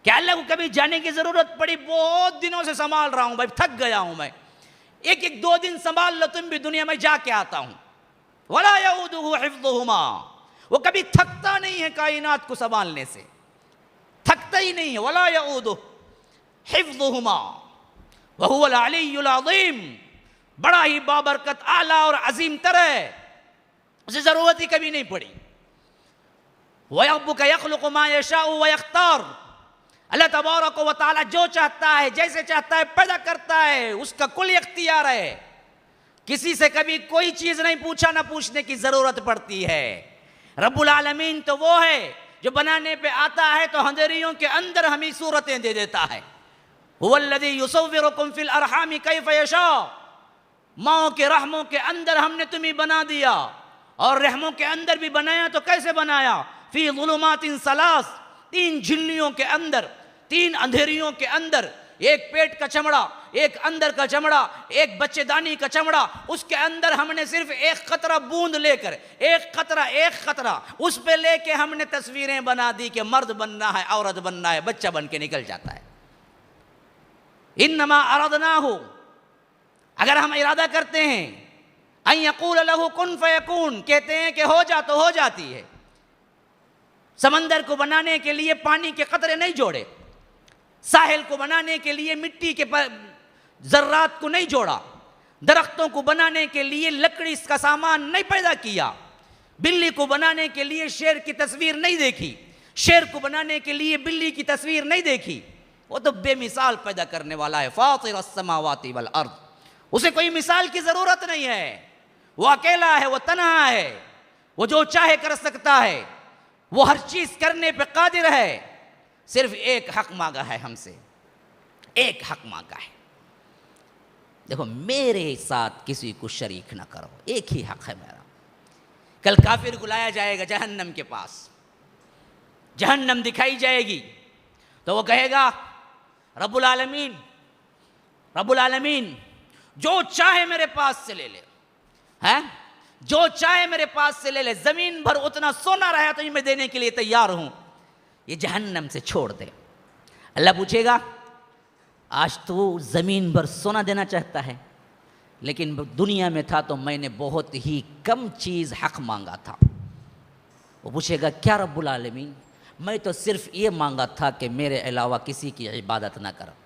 کیا اللہ کو کبھی جانے کی ضرورت پڑی؟ بہت دنوں سے سنبھال رہا ہوں بھائی، تھک گیا ہوں میں، ایک 2 دن سنبھال لو تم بھی، دنیا میں جا کے آتا ہوں۔ ولا یعودہ حفظہما، وہ کبھی تھکتا نہیں ہے کائنات کو سنبھالنے سے، تھکتا ہی نہیں ہے۔ ولا یعودہ حفظہما وہو العلی العظیم، بڑا ہی بابرکت اعلیٰ اور عظیم تر ہے، اسے ضرورت ہی کبھی نہیں پڑی۔ وَرَبُّكَ يَخْلُقُ مَا يَشَاءُ وَيَخْتَارُ، اللہ تبارک و تعالیٰ جو چاہتا ہے جیسے چاہتا ہے پیدا کرتا ہے، اس کا کل اختیار ہے، کسی سے کبھی کوئی چیز نہیں پوچھا، نہ پوچھنے کی ضرورت پڑتی ہے۔ رب العالمین تو وہ ہے جو بنانے پہ آتا ہے تو اندھیریوں کے اندر ہمیں صورتیں دے دیتا ہے۔ هُوَ الَّذِي يُصَوِّرُكُمْ فِي الْأَرْحَامِ كَيْفَ يَشَاءُ، ماؤں کے رحموں کے اندر ہم نے تمہیں بنا دیا، اور رحموں کے اندر بھی بنایا تو کیسے بنایا؟ فی ظلمات ثلاث، 3 جھلیوں کے اندر، 3 اندھیریوں کے اندر، ایک پیٹ کا چمڑا، ایک اندر کا چمڑا، ایک بچے دانی کا چمڑا، اس کے اندر ہم نے صرف ایک قطرہ بوند لے کر، ایک قطرہ اس پہ لے کے ہم نے تصویریں بنا دی کہ مرد بننا ہے، عورت بننا ہے، بچہ بن کے نکل جاتا ہے۔ انما اردناہ، اگر ہم ارادہ کرتے ہیں، ان یقول لہ کن فیکون، کہتے ہیں کہ ہو جا تو ہو جاتی ہے۔ سمندر کو بنانے کے لیے پانی کے قطرے نہیں جوڑے، ساحل کو بنانے کے لیے مٹی کے ذرات کو نہیں جوڑا، درختوں کو بنانے کے لیے لکڑی کا سامان نہیں پیدا کیا، بلی کو بنانے کے لیے شیر کی تصویر نہیں دیکھی، شیر کو بنانے کے لیے بلی کی تصویر نہیں دیکھی۔ وہ تو بے مثال پیدا کرنے والا ہے، فاطر السماوات والارض، اسے کوئی مثال کی ضرورت نہیں ہے، وہ اکیلا ہے، وہ تنہا ہے، وہ جو چاہے کر سکتا ہے، وہ ہر چیز کرنے پہ قادر ہے۔ صرف ایک حق مانگا ہے ہم سے، ایک حق مانگا ہے، دیکھو میرے ساتھ کسی کو شریک نہ کرو، ایک ہی حق ہے میرا۔ کل کافر کو لایا جائے گا جہنم کے پاس، جہنم دکھائی جائے گی تو وہ کہے گا رب العالمین جو چاہے میرے پاس سے لے لے، جو چاہے میرے پاس سے لے لے، زمین بھر اتنا سونا رہا تو میں دینے کے لیے تیار ہوں، یہ جہنم سے چھوڑ دے۔ اللہ پوچھے گا آج تو زمین بھر سونا دینا چاہتا ہے، لیکن دنیا میں تھا تو میں نے بہت ہی کم چیز حق مانگا تھا۔ وہ پوچھے گا کیا رب العالمین؟ میں تو صرف یہ مانگا تھا کہ میرے علاوہ کسی کی عبادت نہ کرو۔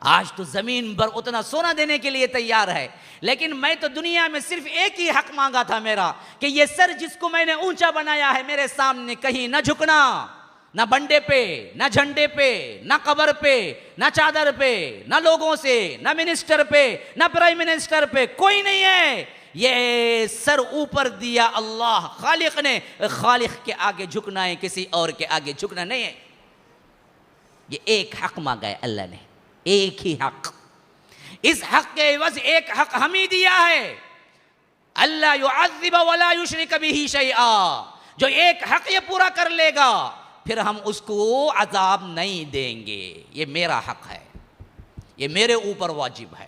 آج تو زمین بھر اتنا سونا دینے کے لیے تیار ہے، لیکن میں تو دنیا میں صرف ایک ہی حق مانگا تھا میرا، کہ یہ سر جس کو میں نے اونچا بنایا ہے میرے سامنے کہیں نہ جھکنا، نہ بنڈے پہ، نہ جھنڈے پہ، نہ قبر پہ، نہ چادر پہ، نہ لوگوں سے، نہ منسٹر پہ، نہ پرائم منسٹر پہ، کوئی نہیں ہے۔ یہ سر اوپر دیا اللہ خالق نے، خالق کے آگے جھکنا ہے، کسی اور کے آگے جھکنا نہیں ہے۔ یہ ایک حق مانگا ہے اللہ نے، ایک ہی حق. اس حق کے عوض ایک حق ہم ہی دیا ہے، اللہ یعذب ولا یشرک بہ شیئا. جو ایک حق یہ پورا کر لے گا پھر ہم اس کو عذاب نہیں دیں گے. یہ میرا حق ہے، یہ میرے اوپر واجب ہے.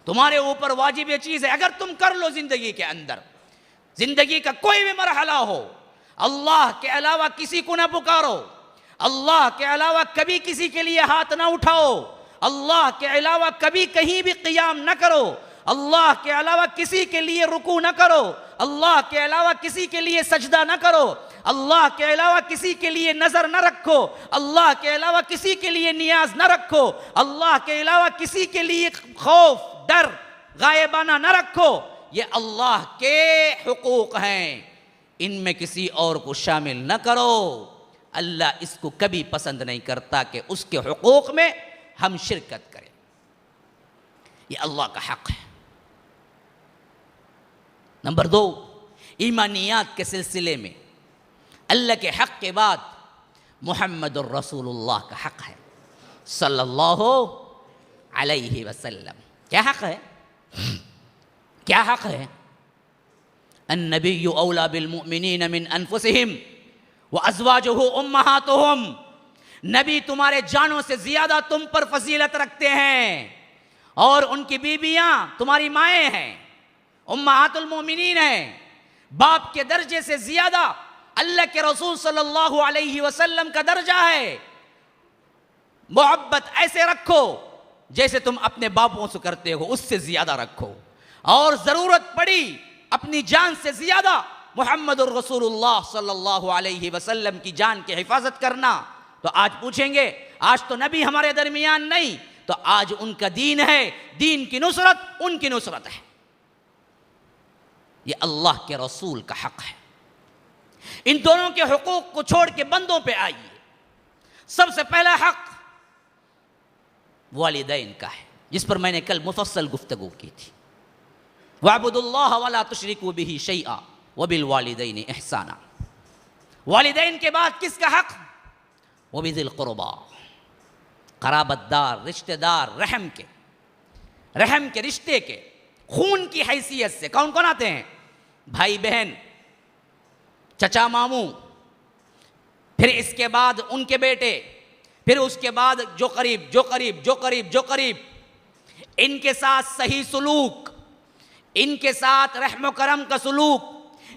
تمہارے اوپر واجب یہ چیز ہے، اگر تم کر لو زندگی کے اندر، زندگی کا کوئی بھی مرحلہ ہو، اللہ کے علاوہ کسی کو نہ پکارو، اللہ کے علاوہ کبھی کسی کے لیے ہاتھ نہ اٹھاؤ، اللہ کے علاوہ کبھی کہیں بھی قیام نہ کرو، اللہ کے علاوہ کسی کے لیے رکوع نہ کرو، اللہ کے علاوہ کسی کے لیے سجدہ نہ کرو، اللہ کے علاوہ کسی کے لیے نظر نہ رکھو، اللہ کے علاوہ کسی کے لیے نیاز نہ رکھو، اللہ کے علاوہ کسی کے لیے خوف ڈر غائبانہ نہ رکھو. یہ اللہ کے حقوق ہیں، ان میں کسی اور کو شامل نہ کرو. اللہ اس کو کبھی پسند نہیں کرتا کہ اس کے حقوق میں ہم شرکت کریں. یہ اللہ کا حق ہے. نمبر 2، ایمانیات کے سلسلے میں اللہ کے حق کے بعد محمد الرسول اللہ کا حق ہے صلی اللہ علیہ وسلم. کیا حق ہے؟ کیا حق ہے؟ النبی اولا بالمؤمنین من انفسہم وازواجہ امہاتہم. نبی تمہارے جانوں سے زیادہ تم پر فضیلت رکھتے ہیں، اور ان کی بیویاں تمہاری مائیں ہیں، امہات المؤمنین ہیں. باپ کے درجے سے زیادہ اللہ کے رسول صلی اللہ علیہ وسلم کا درجہ ہے. محبت ایسے رکھو جیسے تم اپنے باپوں سے کرتے ہو، اس سے زیادہ رکھو. اور ضرورت پڑی اپنی جان سے زیادہ محمد الرسول اللہ صلی اللہ علیہ وسلم کی جان کی حفاظت کرنا. تو آج پوچھیں گے، آج تو نبی ہمارے درمیان نہیں، تو آج ان کا دین ہے، دین کی نصرت ان کی نصرت ہے. یہ اللہ کے رسول کا حق ہے. ان دونوں کے حقوق کو چھوڑ کے بندوں پہ آئیے. سب سے پہلا حق والدین کا ہے، جس پر میں نے کل مفصل گفتگو کی تھی. وَاعْبُدُوا اللَّهَ وَلَا تُشْرِكُوا بِهِ شَيْئًا وَبِالْوَالِدَيْنِ إِحْسَانًا. والدین کے بعد کس کا حق؟ وَبِذِي الْقُرْبَى، قرابت دار، رشتہ دار، رحم کے رشتے کے، خون کی حیثیت سے. کون کون آتے ہیں؟ بھائی بہن، چچا ماموں، پھر اس کے بعد ان کے بیٹے، پھر اس کے بعد جو قریب، ان کے ساتھ صحیح سلوک، ان کے ساتھ رحم و کرم کا سلوک،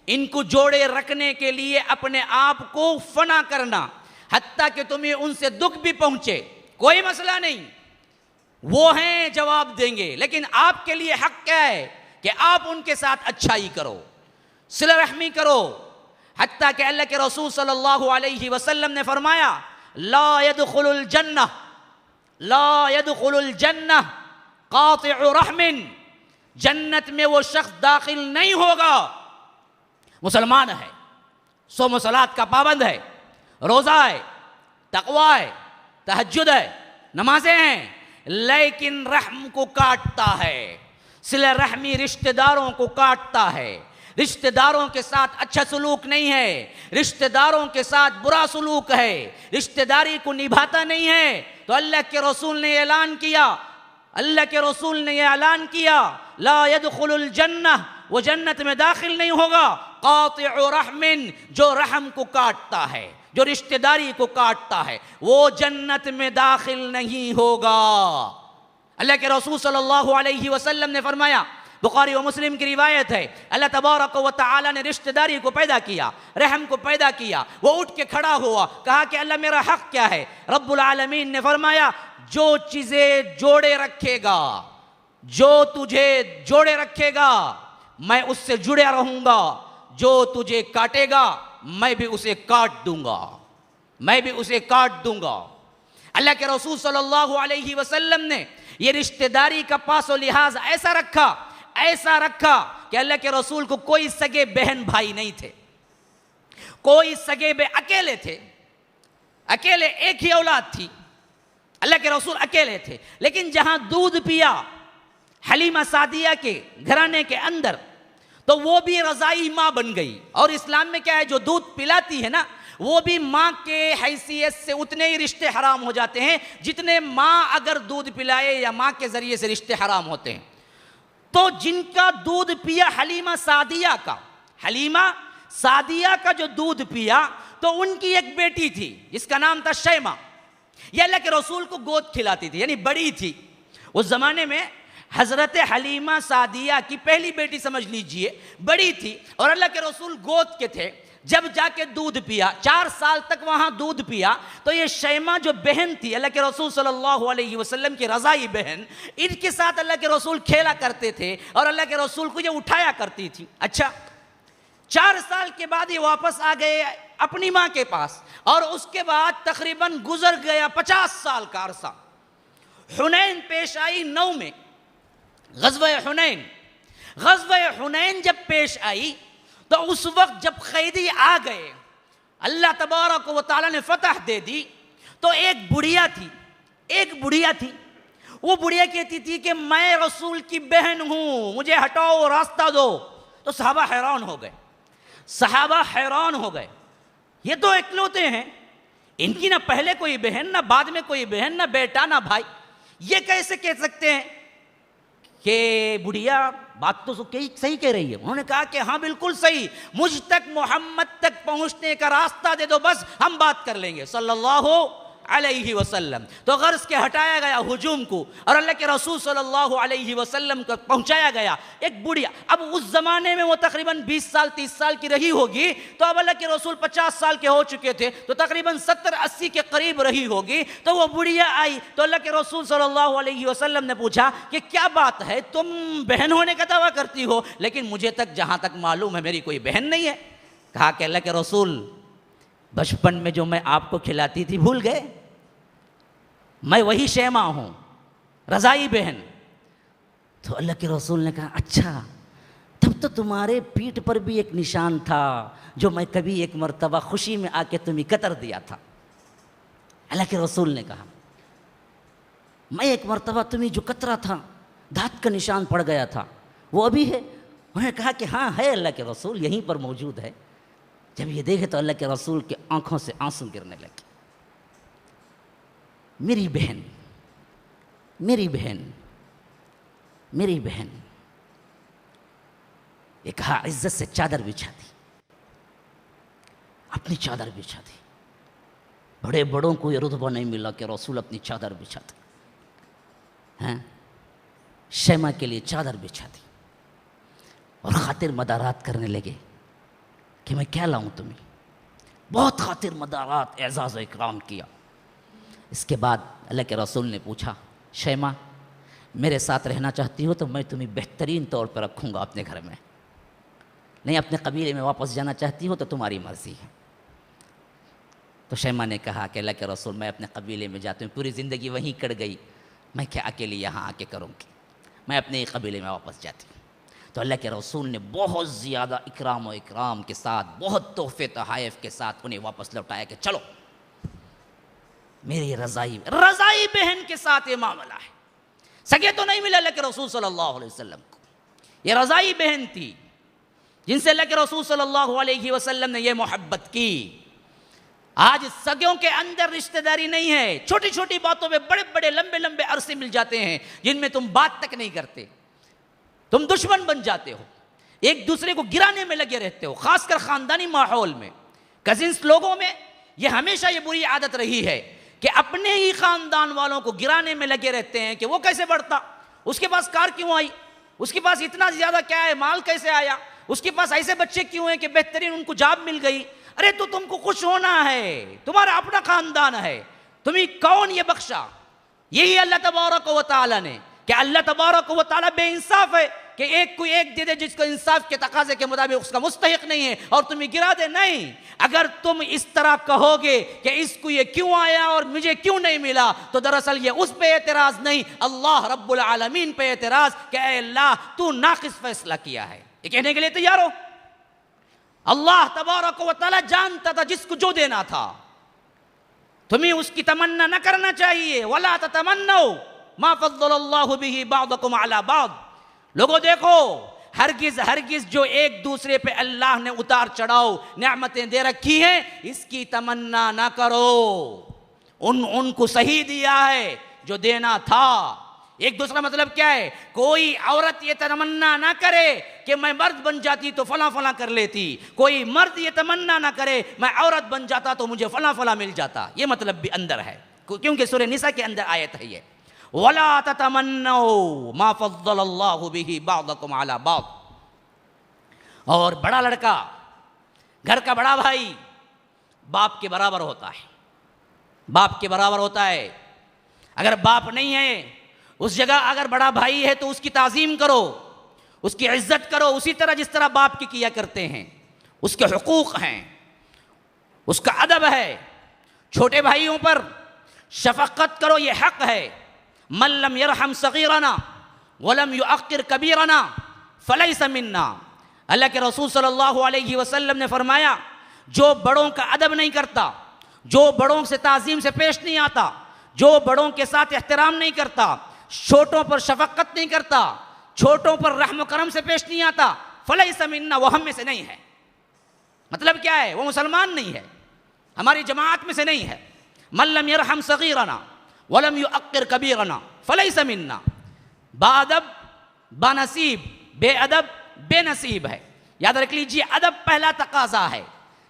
ان کو جوڑے رکھنے کے لیے اپنے آپ کو فنا کرنا، حتیٰ کہ تمہیں ان سے دکھ بھی پہنچے کوئی مسئلہ نہیں، وہ ہیں جواب دیں گے. لیکن آپ کے لیے حق کیا ہے کہ آپ ان کے ساتھ اچھائی کرو، صلہ رحمی کرو. حتیٰ کہ اللہ کے رسول صلی اللہ علیہ وسلم نے فرمایا لا يدخل الجنہ قاطع رحم. جنت میں وہ شخص داخل نہیں ہوگا، مسلمان ہے، صوم و صلات کا پابند ہے، روزہ ہے، تقویٰ ہے، تہجد ہے، نمازیں ہیں، لیکن رحم کو کاٹتا ہے، صلہ رحمی رشتہ داروں کو کاٹتا ہے، رشتہ داروں کے ساتھ اچھا سلوک نہیں ہے، رشتہ داروں کے ساتھ برا سلوک ہے، رشتہ داری کو نبھاتا نہیں ہے. تو اللہ کے رسول نے اعلان کیا لا يدخل الجنہ، وہ جنت میں داخل نہیں ہوگا. قاطع رحم، جو رحم کو کاٹتا ہے، جو رشتہ داری کو کاٹتا ہے، وہ جنت میں داخل نہیں ہوگا. اللہ کے رسول صلی اللہ علیہ وسلم نے فرمایا، بخاری و مسلم کی روایت ہے، اللہ تبارک و تعالی نے رشتہ داری کو پیدا کیا، رحم کو پیدا کیا. وہ اٹھ کے کھڑا ہوا، کہا کہ اللہ میرا حق کیا ہے؟ رب العالمین نے فرمایا جو چیزیں جوڑے رکھے گا، جو تجھے جوڑے رکھے گا میں اس سے جڑا رہوں گا، جو تجھے کاٹے گا میں بھی اسے کاٹ دوں گا. اللہ کے رسول صلی اللہ علیہ وسلم نے یہ رشتہ داری کا پاس و لحاظ ایسا رکھا کہ اللہ کے رسول کو کوئی سگے بہن بھائی نہیں تھے، کوئی سگے اکیلے تھے، اکیلے ایک ہی اولاد تھی، اللہ کے رسول اکیلے تھے. لیکن جہاں دودھ پیا حلیمہ سعدیہ کے گھرانے کے اندر، تو وہ بھی رضائی ماں بن گئی. اور اسلام میں کیا ہے، جو دودھ پلاتی ہے نا وہ بھی ماں کے حیثیت سے اتنے ہی رشتے حرام ہو جاتے ہیں جتنے ماں اگر دودھ پلائے یا ماں کے ذریعے سے رشتے حرام ہوتے ہیں۔ تو جن کا دودھ پیا حلیمہ سعدیہ کا جو دودھ پیا تو ان کی ایک بیٹی تھی جس کا نام تھا شیمہ، یہ اللہ کے رسول کو گود کھلاتی تھی، یعنی بڑی تھی اس زمانے میں۔ حضرت حلیمہ سعدیہ کی پہلی بیٹی سمجھ لیجئے، بڑی تھی اور اللہ کے رسول گود کے تھے۔ جب جا کے دودھ پیا، 4 سال تک وہاں دودھ پیا، تو یہ شیمہ جو بہن تھی اللہ کے رسول صلی اللہ علیہ وسلم کی رضائی بہن، ان کے ساتھ اللہ کے رسول کھیلا کرتے تھے اور اللہ کے رسول کو یہ اٹھایا کرتی تھی۔ اچھا، 4 سال کے بعد یہ واپس آ گئے اپنی ماں کے پاس، اور اس کے بعد تقریباً گزر گیا 50 سال کا عرصہ۔ حنین پیش آئی 9 میں، غزوہ حنین جب پیش آئی تو اس وقت جب قیدی آ گئے، اللہ تبارک و تعالیٰ نے فتح دے دی، تو ایک بڑھیا تھی، وہ بڑھیا کہتی تھی کہ میں رسول کی بہن ہوں، مجھے ہٹاؤ، راستہ دو۔ تو صحابہ حیران ہو گئے، یہ تو اکلوتے ہیں، ان کی نہ پہلے کوئی بہن، نہ بعد میں کوئی بہن، نہ بیٹا، نہ بھائی، یہ کیسے کہہ سکتے ہیں کہ بڑھیا بات تو صحیح کہہ رہی ہے؟ انہوں نے کہا کہ ہاں بالکل صحیح، مجھ تک محمد تک پہنچنے کا راستہ دے دو، بس ہم بات کر لیں گے صلی اللہ علیہ وسلم۔ تو غرض کے ہٹایا گیا ہجوم کو اور اللہ کے رسول صلی اللہ علیہ وسلم کو پہنچایا گیا ایک بڑھیا۔ اب اس زمانے میں وہ تقریباً 20 سال 30 سال کی رہی ہوگی، تو اب اللہ کے رسول 50 سال کے ہو چکے تھے، تو تقریباً 70-80 کے قریب رہی ہوگی۔ تو وہ بڑھیا آئی تو اللہ کے رسول صلی اللہ علیہ وسلم نے پوچھا کہ کیا بات ہے، تم بہن ہونے کا دعویٰ کرتی ہو لیکن مجھے تک جہاں تک معلوم ہے میری کوئی بہن نہیں ہے۔ کہا کہ اللہ کے رسول، بچپن میں جو میں آپ کو کھلاتی تھی بھول گئے؟ میں وہی شیمہ ہوں، رضائی بہن۔ تو اللہ کے رسول نے کہا اچھا، تب تو تمہارے پیٹھ پر بھی ایک نشان تھا جو میں کبھی ایک مرتبہ خوشی میں آ کے تمہیں قطر دیا تھا۔ اللہ کے رسول نے کہا میں ایک مرتبہ تمہیں جو قطرہ تھا، دانت کا نشان پڑ گیا تھا، وہ ابھی ہے؟ انہوں نے کہا کہ ہاں ہے اللہ کے رسول، یہیں پر موجود ہے۔ جب یہ دیکھے تو اللہ کے رسول کے آنکھوں سے آنسو گرنے لگے۔ میری بہن، یہ کہا عزت سے چادر بچھا دی، اپنی چادر بچھا دی۔ بڑے بڑوں کو یہ رتبہ نہیں ملا کہ رسول اپنی چادر بچھاتے ہیں۔ شیمہ کے لیے چادر بچھا دی اور خاطر مدارات کرنے لگے کہ میں کیا لاؤں تمہیں۔ بہت خاطر مدارات، اعزاز و اکرام کیا۔ اس کے بعد اللہ کے رسول نے پوچھا شیمہ میرے ساتھ رہنا چاہتی ہو تو میں تمہیں بہترین طور پر رکھوں گا اپنے گھر میں، نہیں اپنے قبیلے میں واپس جانا چاہتی ہو تو تمہاری مرضی ہے۔ تو شیمہ نے کہا کہ اللہ کے رسول میں اپنے قبیلے میں جاتی ہوں، پوری زندگی وہیں کٹ گئی، میں کیا اکیلی یہاں آ کے کروں گی، میں اپنے قبیلے میں واپس جاتی ہوں۔ تو اللہ کے رسول نے بہت زیادہ اکرام کے ساتھ، بہت تحفے تحائف کے ساتھ انہیں واپس لوٹایا کہ چلو میری رضائی بہن کے ساتھ یہ معاملہ ہے۔ سگے تو نہیں ملے اللہ کے رسول صلی اللہ علیہ وسلم کو، یہ رضائی بہن تھی جن سے اللہ کے رسول صلی اللہ علیہ وسلم نے یہ محبت کی۔ آج سگوں کے اندر رشتہ داری نہیں ہے، چھوٹی چھوٹی باتوں پہ بڑے بڑے لمبے عرصے مل جاتے ہیں جن میں تم بات تک نہیں کرتے، تم دشمن بن جاتے ہو، ایک دوسرے کو گرانے میں لگے رہتے ہو، خاص کر خاندانی ماحول میں، کزنس لوگوں میں یہ ہمیشہ یہ بری عادت رہی ہے کہ اپنے ہی خاندان والوں کو گرانے میں لگے رہتے ہیں کہ وہ کیسے بڑھتا، اس کے پاس کار کیوں آئی، اس کے پاس اتنا زیادہ کیا ہے، مال کیسے آیا، اس کے پاس ایسے بچے کیوں ہیں کہ بہترین ان کو جاب مل گئی۔ ارے تو تم کو خوش ہونا ہے، تمہارا اپنا خاندان ہے، تمہیں کون یہ بخشا؟ یہی اللہ تبارک و تعالیٰ نے، کہ اللہ تبارک و تعالیٰ بے انصاف ہے کہ ایک کو ایک دے دے جس کو انصاف کے تقاضے کے مطابق اس کا مستحق نہیں ہے اور تمہیں گرا دے۔ نہیں، اگر تم اس طرح کہو گے کہ اس کو یہ کیوں آیا اور مجھے کیوں نہیں ملا، تو دراصل یہ اس پہ اعتراض نہیں، اللہ رب العالمین پہ اعتراض کہ اے اللہ تو ناقص فیصلہ کیا ہے، یہ کہنے کے لیے تیار ہو۔ اللہ تبارک و تعالیٰ جانتا تھا جس کو جو دینا تھا، تمہیں اس کی تمنا نہ کرنا چاہیے۔ وَلَا تَتَمَنَّوْا مَا فَضَّلَ اللَّهُ بِهِ بَعْضَكُمْ عَلَى بَعْضٍ۔ لوگوں دیکھو، ہرگز جو ایک دوسرے پہ اللہ نے اتار چڑھاؤ نعمتیں دے رکھی ہیں اس کی تمنا نہ کرو، ان کو صحیح دیا ہے جو دینا تھا۔ ایک دوسرا مطلب کیا ہے؟ کوئی عورت یہ تمنا نہ کرے کہ میں مرد بن جاتی تو فلاں فلاں کر لیتی، کوئی مرد یہ تمنا نہ کرے میں عورت بن جاتا تو مجھے فلاں فلاں مل جاتا، یہ مطلب بھی اندر ہے، کیونکہ سورہ نساء کے اندر آیت ہے یہ، وَلَا تَتَمَنَّوْا مَا فَضَّلَ اللَّهُ بِهِ بَعْضَكُمْ عَلَى بَعْضٍ۔ اور بڑا لڑکا، گھر کا بڑا بھائی باپ کے برابر ہوتا ہے، باپ کے برابر ہوتا ہے۔ اگر باپ نہیں ہے اس جگہ، اگر بڑا بھائی ہے تو اس کی تعظیم کرو، اس کی عزت کرو، اسی طرح جس طرح باپ کی کیا کرتے ہیں، اس کے حقوق ہیں، اس کا ادب ہے۔ چھوٹے بھائیوں پر شفقت کرو، یہ حق ہے۔ من لم يرحم صغیرنا ولم يؤقر کبیرنا فلیس منا۔ اللہ کے رسول صلی اللہ علیہ وسلم نے فرمایا جو بڑوں کا ادب نہیں کرتا، جو بڑوں سے تعظیم سے پیش نہیں آتا، جو بڑوں کے ساتھ احترام نہیں کرتا، چھوٹوں پر شفقت نہیں کرتا، چھوٹوں پر رحم و کرم سے پیش نہیں آتا، فلیس منا، وہ ہم میں سے نہیں ہے۔ مطلب کیا ہے؟ وہ مسلمان نہیں ہے، ہماری جماعت میں سے نہیں ہے۔ من لم يرحم صغیرنا ولم يؤقر کبیرنا فلیس منا۔ باادب بانصیب، بے ادب بے نصیب ہے۔ یاد رکھ لیجیے، ادب پہلا تقاضا ہے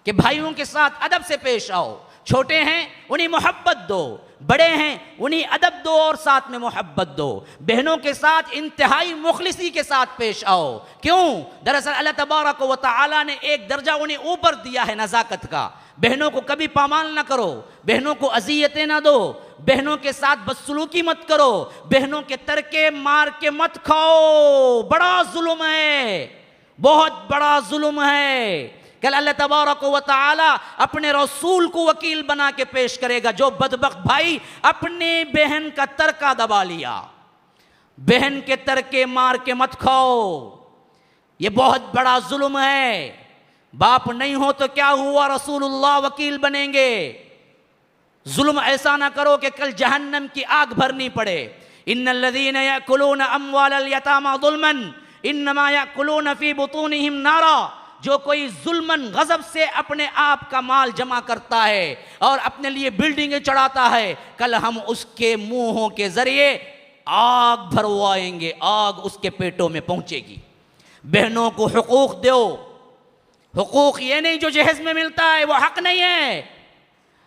کہ بھائیوں کے ساتھ ادب سے پیش آؤ۔ چھوٹے ہیں انہیں محبت دو، بڑے ہیں انہیں ادب دو اور ساتھ میں محبت دو۔ بہنوں کے ساتھ انتہائی مخلصی کے ساتھ پیش آؤ۔ کیوں؟ دراصل اللہ تبارک و تعالی نے ایک درجہ انہیں اوپر دیا ہے نزاکت کا۔ بہنوں کو کبھی پامال نہ کرو، بہنوں کو اذیتیں نہ دو، بہنوں کے ساتھ بدسلوکی مت کرو، بہنوں کے ترکے مار کے مت کھاؤ، بڑا ظلم ہے، بہت بڑا ظلم ہے۔ کل اللہ تبارک و تعالی اپنے رسول کو وکیل بنا کے پیش کرے گا۔ جو بدبخت بھائی اپنی بہن کا ترکہ دبا لیا، بہن کے ترکے مار کے مت کھاؤ، یہ بہت بڑا ظلم ہے۔ باپ نہیں ہو تو کیا ہوا، رسول اللہ وکیل بنیں گے۔ ظلم ایسا نہ کرو کہ کل جہنم کی آگ بھرنی پڑے۔ ان الذین یأکلون اموال الیتامی ظلما انما یأکلون فی بطونہم نارا۔ جو کوئی ظلماً غضب سے اپنے آپ کا مال جمع کرتا ہے اور اپنے لیے بلڈنگیں چڑھاتا ہے، کل ہم اس کے منہوں کے ذریعے آگ بھروائیں گے، آگ اس کے پیٹوں میں پہنچے گی۔ بہنوں کو حقوق دو۔ حقوق یہ نہیں جو جہیز میں ملتا ہے وہ حق نہیں ہے،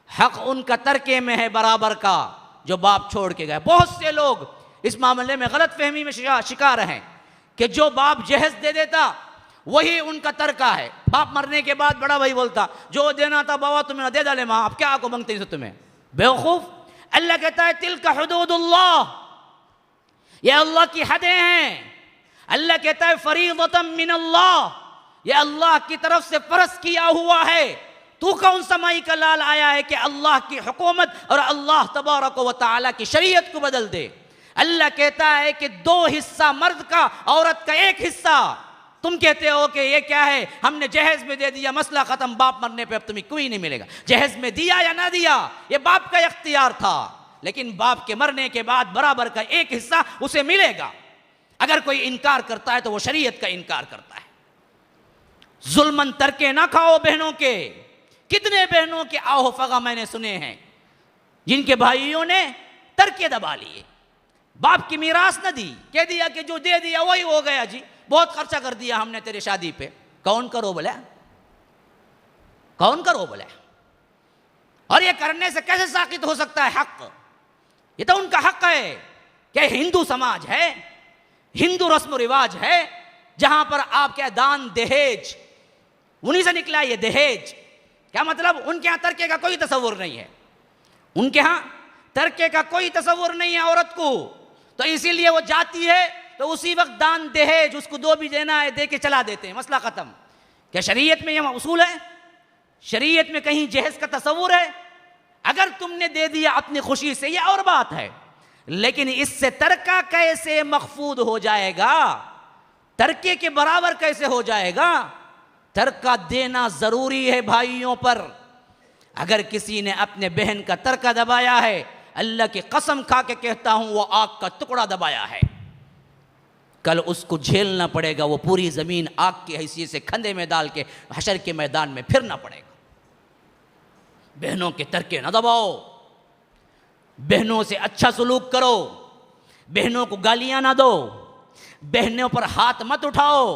حق ان کا ترکے میں ہے برابر کا جو باپ چھوڑ کے گئے۔ بہت سے لوگ اس معاملے میں غلط فہمی میں شکار ہیں کہ جو باپ جہیز دے دیتا وہی ان کا ترکہ ہے۔ باپ مرنے کے بعد بڑا بھائی بولتا جو دینا تھا بابا تمہیں دے ڈالے، ماں اب کیا کو مانگتے ہیں تمہیں؟ بیوقوف۔ اللہ کہتا ہے تلک حدود اللہ، یہ اللہ کی حدیں ہیں۔ اللہ کہتا ہے فریضۃ من اللہ، یہ اللہ کی طرف سے فرض کیا ہوا ہے۔ تو کون سا مائی کا لال آیا ہے کہ اللہ کی حکومت اور اللہ تبارک و تعالی کی شریعت کو بدل دے؟ اللہ کہتا ہے کہ 2 حصہ مرد کا، عورت کا 1 حصہ۔ تم کہتے ہو کہ یہ کیا ہے، ہم نے جہیز میں دے دیا، مسئلہ ختم، باپ مرنے پہ اب تمہیں کوئی نہیں ملے گا۔ جہیز میں دیا یا نہ دیا یہ باپ کا اختیار تھا، لیکن باپ کے مرنے کے بعد برابر کا 1 حصہ اسے ملے گا۔ اگر کوئی انکار کرتا ہے تو وہ شریعت کا انکار کرتا ہے۔ ظلماً ترکے نہ کھاؤ بہنوں کے۔ کتنے بہنوں کے آہ و فغاں میں نے سنے ہیں جن کے بھائیوں نے ترکے دبا لیے، باپ کی میراث نہ دی، کہہ دیا کہ جو دے دیا وہی ہو گیا، جی بہت خرچہ کر دیا ہم نے تیرے شادی پہ۔ کون کرو بولا؟ کون کرو بولا؟ اور یہ کرنے سے کیسے ساقط ہو سکتا ہے حق؟ یہ تو ان کا حق ہے کہ ہندو سماج ہے، ہندو رسم و رواج ہے جہاں پر آپ کیا دان دہیج، انہی سے نکلا یہ دہیج۔ کیا مطلب؟ ان کے ہاں ترکے کا کوئی تصور نہیں ہے، ان کے ہاں ترکے کا کوئی تصور نہیں ہے عورت کو، تو اسی لیے وہ جاتی ہے تو اسی وقت دان دہیج، اس کو 2 بھی دینا ہے، دے کے چلا دیتے ہیں، مسئلہ ختم۔ کیا شریعت میں یہ اصول ہے؟ شریعت میں کہیں جہیز کا تصور ہے؟ اگر تم نے دے دیا اپنی خوشی سے یہ اور بات ہے، لیکن اس سے ترکہ کیسے مخفوض ہو جائے گا؟ ترکے کے برابر کیسے ہو جائے گا؟ ترکہ دینا ضروری ہے بھائیوں پر۔ اگر کسی نے اپنے بہن کا ترکہ دبایا ہے، اللہ کی قسم کھا کے کہتا ہوں وہ آگ کا ٹکڑا دبایا ہے۔ کل اس کو جھیلنا پڑے گا، وہ پوری زمین آگ کی حیثیت سے کھندے میں ڈال کے حشر کے میدان میں پھرنا پڑے گا۔ بہنوں کے ترکے نہ دباؤ، بہنوں سے اچھا سلوک کرو، بہنوں کو گالیاں نہ دو، بہنوں پر ہاتھ مت اٹھاؤ۔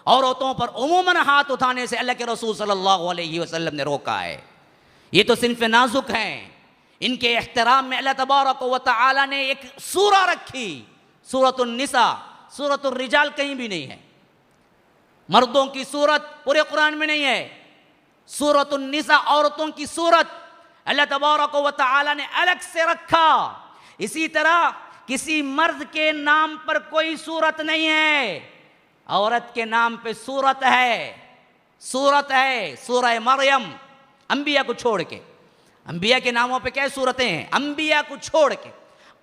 عورتوں پر عموماً ہاتھ اٹھانے سے اللہ کے رسول صلی اللہ علیہ وسلم نے روکا ہے۔ یہ تو صنف نازک ہیں، ان کے احترام میں اللہ تبارک و تعالی نے ایک سورہ رکھی، سورۃ النساء۔ سورۃ الرجال کہیں بھی نہیں ہے، مردوں کی سورت پورے قرآن میں نہیں ہے۔ سورۃ النساء عورتوں کی سورت اللہ تبارک و تعالی نے الگ سے رکھا۔ اسی طرح کسی مرد کے نام پر کوئی سورت نہیں ہے، عورت کے نام پہ سورت ہے، سورت ہے سورہ مریم۔ انبیاء کو چھوڑ کے، انبیاء کے ناموں پہ کیا سورتیں ہیں؟ انبیاء کو چھوڑ کے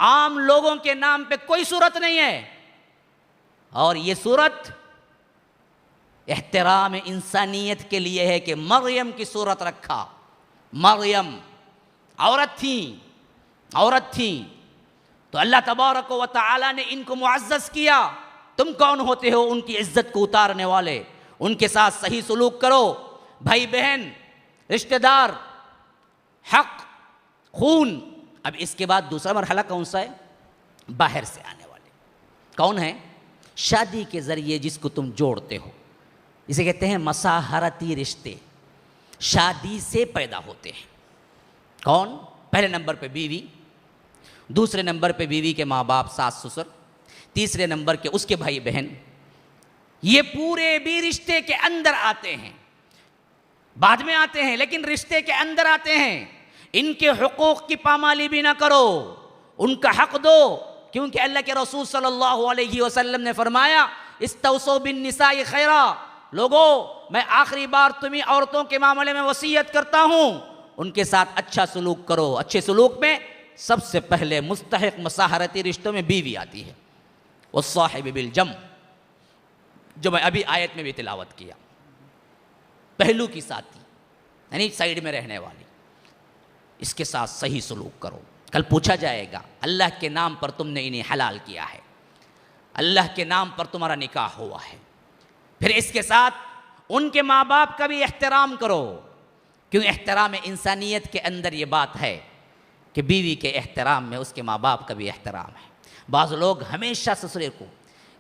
عام لوگوں کے نام پہ کوئی سورت نہیں ہے۔ اور یہ سورت احترام انسانیت کے لیے ہے کہ مریم کی سورت رکھا۔ مریم عورت تھیں تو اللہ تبارک و تعالی نے ان کو معزز کیا۔ تم کون ہوتے ہو ان کی عزت کو اتارنے والے؟ ان کے ساتھ صحیح سلوک کرو، بھائی بہن، رشتہ دار، حق، خون۔ اب اس کے بعد دوسرا مرحلہ کون سا ہے؟ باہر سے آنے والے کون ہیں؟ شادی کے ذریعے جس کو تم جوڑتے ہو، اسے کہتے ہیں مساہرتی رشتے، شادی سے پیدا ہوتے ہیں۔ کون؟ پہلے نمبر پہ بیوی، دوسرے نمبر پہ بیوی کے ماں باپ، ساس سسر، تیسرے نمبر کے اس کے بھائی بہن۔ یہ پورے بھی رشتے کے اندر آتے ہیں، بعد میں آتے ہیں لیکن رشتے کے اندر آتے ہیں۔ ان کے حقوق کی پامالی بھی نہ کرو، ان کا حق دو، کیونکہ اللہ کے رسول صلی اللہ علیہ وسلم نے فرمایا استوصوا بالنساء خیرا۔ لوگو، میں آخری بار تمہیں عورتوں کے معاملے میں وصیت کرتا ہوں، ان کے ساتھ اچھا سلوک کرو۔ اچھے سلوک میں سب سے پہلے مستحق مساہرتی رشتوں میں بیوی آتی ہے، والصاحب بالجنب، جو میں ابھی آیت میں بھی تلاوت کیا، پہلو کی ساتھی، یعنی سائیڈ میں رہنے والی، اس کے ساتھ صحیح سلوک کرو۔ کل پوچھا جائے گا اللہ کے نام پر تم نے انہیں حلال کیا ہے، اللہ کے نام پر تمہارا نکاح ہوا ہے، پھر اس کے ساتھ ان کے ماں باپ کا بھی احترام کرو، کیوں احترام انسانیت کے اندر یہ بات ہے کہ بیوی کے احترام میں اس کے ماں باپ کا بھی احترام ہے۔ بعض لوگ ہمیشہ سسرے کو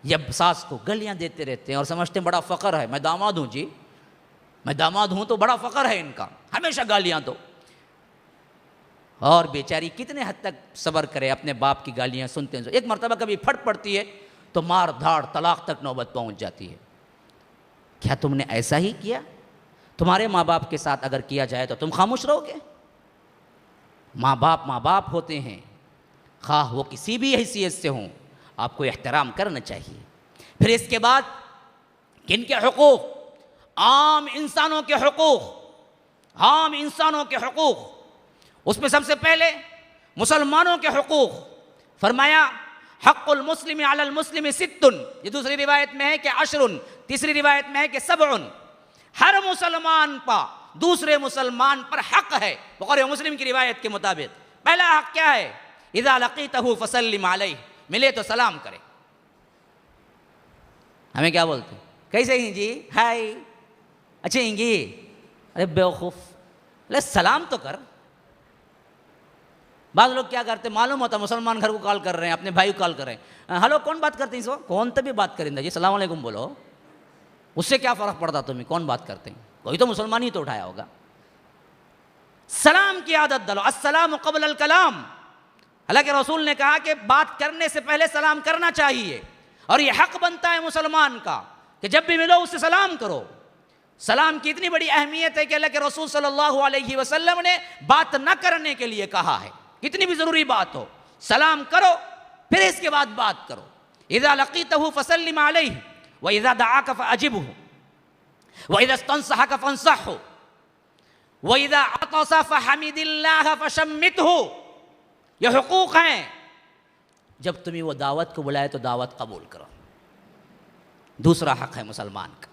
یا ساس کو گلیاں دیتے رہتے ہیں اور سمجھتے ہیں بڑا فخر ہے، میں داماد ہوں جی، میں داماد ہوں تو بڑا فخر ہے ان کا، ہمیشہ گالیاں دو۔ اور بیچاری کتنے حد تک صبر کرے اپنے باپ کی گالیاں سنتے ہیں؟ ایک مرتبہ کبھی پھٹ پڑتی ہے تو مار دھاڑ طلاق تک نوبت پہنچ جاتی ہے۔ کیا تم نے ایسا ہی کیا؟ تمہارے ماں باپ کے ساتھ اگر کیا جائے تو تم خاموش رہو گے؟ ماں باپ ہوتے ہیں، خواہ وہ کسی بھی حیثیت سے ہوں، آپ کو احترام کرنا چاہیے۔ پھر اس کے بعد کن کے حقوق؟ عام انسانوں کے حقوق، عام انسانوں کے حقوق۔ اس میں سب سے پہلے مسلمانوں کے حقوق۔ فرمایا حق المسلم علی المسلم ست، یہ دوسری روایت میں ہے کہ عشر، تیسری روایت میں ہے کہ سبع۔ ہر مسلمان پر دوسرے مسلمان پر حق ہے، بخاری و مسلم کی روایت کے مطابق۔ پہلا حق کیا ہے؟ اذا لقیتہ فسلم علیہ، ملے تو سلام کرے۔ ہمیں کیا بولتے ہیں؟ کیسے ہیں جی؟ ہائے، اچھے ہیں گی؟ ارے بیوقوف، لے سلام تو کر۔ بعض لوگ کیا کرتے معلوم ہوتا مسلمان گھر کو کال کر رہے ہیں، اپنے بھائی کو کال کر رہے ہیں، ہلو کون بات کرتے ہیں اس وقت؟ کون تبھی بات کریں جی، السلام علیکم بولو، اس سے کیا فرق پڑتا تمہیں کون بات کرتے ہیں؟ کوئی تو مسلمان ہی تو اٹھایا ہوگا۔ سلام کی عادت ڈالو، السلام قبل الکلام۔ اللہ کے رسول نے کہا کہ بات کرنے سے پہلے سلام کرنا چاہیے، اور یہ حق بنتا ہے مسلمان کا کہ جب بھی ملو اس سے سلام کرو۔ سلام کی اتنی بڑی اہمیت ہے کہ اللہ کے رسول صلی اللہ علیہ وسلم نے بات نہ کرنے کے لیے کہا ہے، کتنی بھی ضروری بات ہو سلام کرو، پھر اس کے بعد بات کرو۔ اذا لقیتہ فسلم علیہ واذا دعاک فاجبہ واذا استنصحک فانصحہ واذا عطس فحمد اللہ فشمتہ۔ یہ حقوق ہیں، جب تمہیں وہ دعوت کو بلائے تو دعوت قبول کرو۔ دوسرا حق ہے مسلمان کا،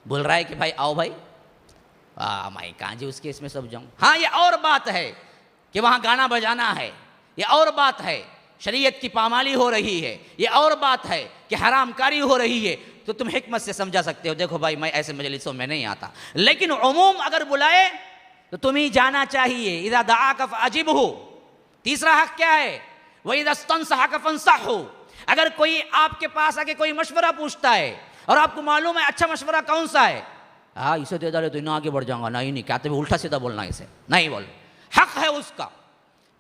بول رہا ہے کہ بھائی آؤ بھائی، میں کہاں جی اس کے اس میں سب جاؤں۔ ہاں یہ اور بات ہے کہ وہاں گانا بجانا ہے، یہ اور بات ہے شریعت کی پامالی ہو رہی ہے، یہ اور بات ہے کہ حرام کاری ہو رہی ہے، تو تم حکمت سے سمجھا سکتے ہو، دیکھو بھائی میں ایسے مجلسوں میں نہیں آتا، لیکن عموم اگر بلائے تو تمہیں جانا چاہیے۔ اذا دعاک فاجبہ، تیسرا حق کیا ہے؟ وَإِذَا اسْتَنصَحَكَ فَانصَحْهُ، اگر کوئی آپ کے پاس آ کے کوئی مشورہ پوچھتا ہے اور آپ کو معلوم ہے اچھا مشورہ کون سا ہے، اسے دے ڈالے تو انہیں آگے بڑھ جاؤں گا، نہیں کہتے بھی الٹا سیدھا بولنا، اسے نہیں بول، حق ہے اس کا۔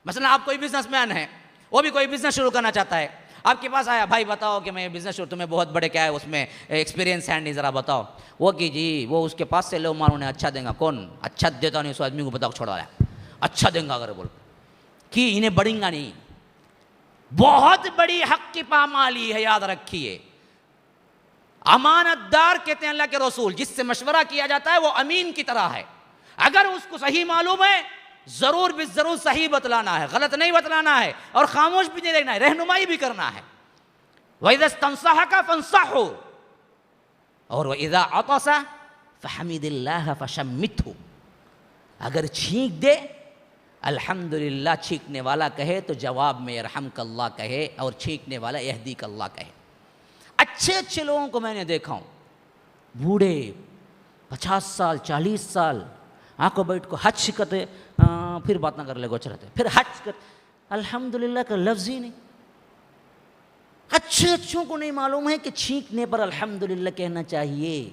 مثلا آپ کوئی بزنس مین ہے، وہ بھی کوئی بزنس شروع کرنا چاہتا ہے، آپ کے پاس آیا، بھائی بتاؤ کہ میں بزنس شروع، تمہیں بہت بڑے کیا ہے اس میں ایکسپیرینس ہے نہیں، ذرا بتاؤ۔ وہ کہ جی وہ اس کے پاس سے لو مارو نے اچھا دیں گا، کون اچھا دیتا نہیں، اس آدمی کو بتاؤ چھوڑا ہے، اچھا دیں گا اگر بول کہ انہیں بڑھیں گا نہیں۔ بہت بڑی حق کی پامالی ہے، یاد رکھیے۔ امانت دار کہتے ہیں اللہ کے رسول، جس سے مشورہ کیا جاتا ہے وہ امین کی طرح ہے، اگر اس کو صحیح معلوم ہے ضرور بالضرور صحیح بتلانا ہے، غلط نہیں بتلانا ہے، اور خاموش بھی نہیں رہنا ہے، رہنمائی بھی کرنا ہے۔ وَإِذَا اسْتَنصَحَكَ فَانصَحْهُ، اور وَإِذَا عَطَسَ فَحَمِدِ اللَّهَ فَشَمِّتْهُ، اگر چھینک دے الحمدللہ چھینکنے والا کہے تو جواب میں یرحمک اللہ کہے، اور چھینکنے والا یہدیک اللہ کہے۔ اچھے اچھے لوگوں کو میں نے دیکھا ہوں، بوڑھے 50 سال 40 سال آنکھوں بیٹھ کو حج کرتے، پھر بات نہ کر لے گوچ رہتے، پھر حج کر، الحمدللہ کا لفظ ہی نہیں۔ اچھے اچھوں کو نہیں معلوم ہے کہ چھینکنے پر الحمدللہ کہنا چاہیے،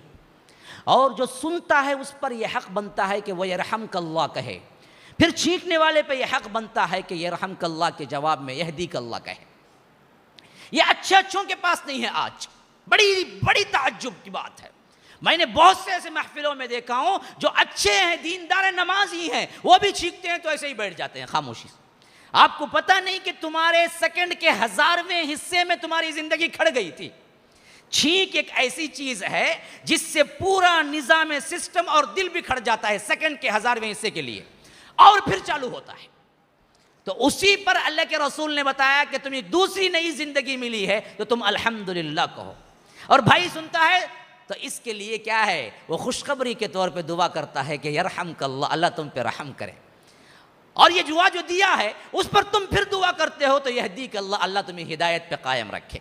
اور جو سنتا ہے اس پر یہ حق بنتا ہے کہ وہ یرحمک اللہ کہے، پھر چھینکنے والے پہ یہ حق بنتا ہے کہ یرحمک اللہ کے جواب میں یہدیک اللہ کہے۔ یہ اچھے اچھوں کے پاس نہیں ہے آج، بڑی بڑی تعجب کی بات ہے۔ میں نے بہت سے ایسے محفلوں میں دیکھا ہوں جو اچھے ہیں، دیندار نمازی ہیں، وہ بھی چھینکتے ہیں تو ایسے ہی بیٹھ جاتے ہیں خاموشی سے۔ آپ کو پتہ نہیں کہ تمہارے سیکنڈ کے 1000ویں حصے میں تمہاری زندگی کھڑ گئی تھی۔ چھینک ایک ایسی چیز ہے جس سے پورا نظام سسٹم اور دل بھی کھڑ جاتا ہے سیکنڈ کے 1000ویں حصے کے لیے، اور پھر چالو ہوتا ہے۔ تو اسی پر اللہ کے رسول نے بتایا کہ تمہیں دوسری نئی زندگی ملی ہے تو تم الحمدللہ کہو۔ اور بھائی سنتا ہے تو اس کے لیے کیا ہے، وہ خوشخبری کے طور پہ دعا کرتا ہے کہ یرحمک اللہ، اللہ تم پہ رحم کرے، اور یہ دعا جو دیا ہے اس پر تم پھر دعا کرتے ہو تو یہدیک اللہ، اللہ تمہیں ہدایت پہ قائم رکھے۔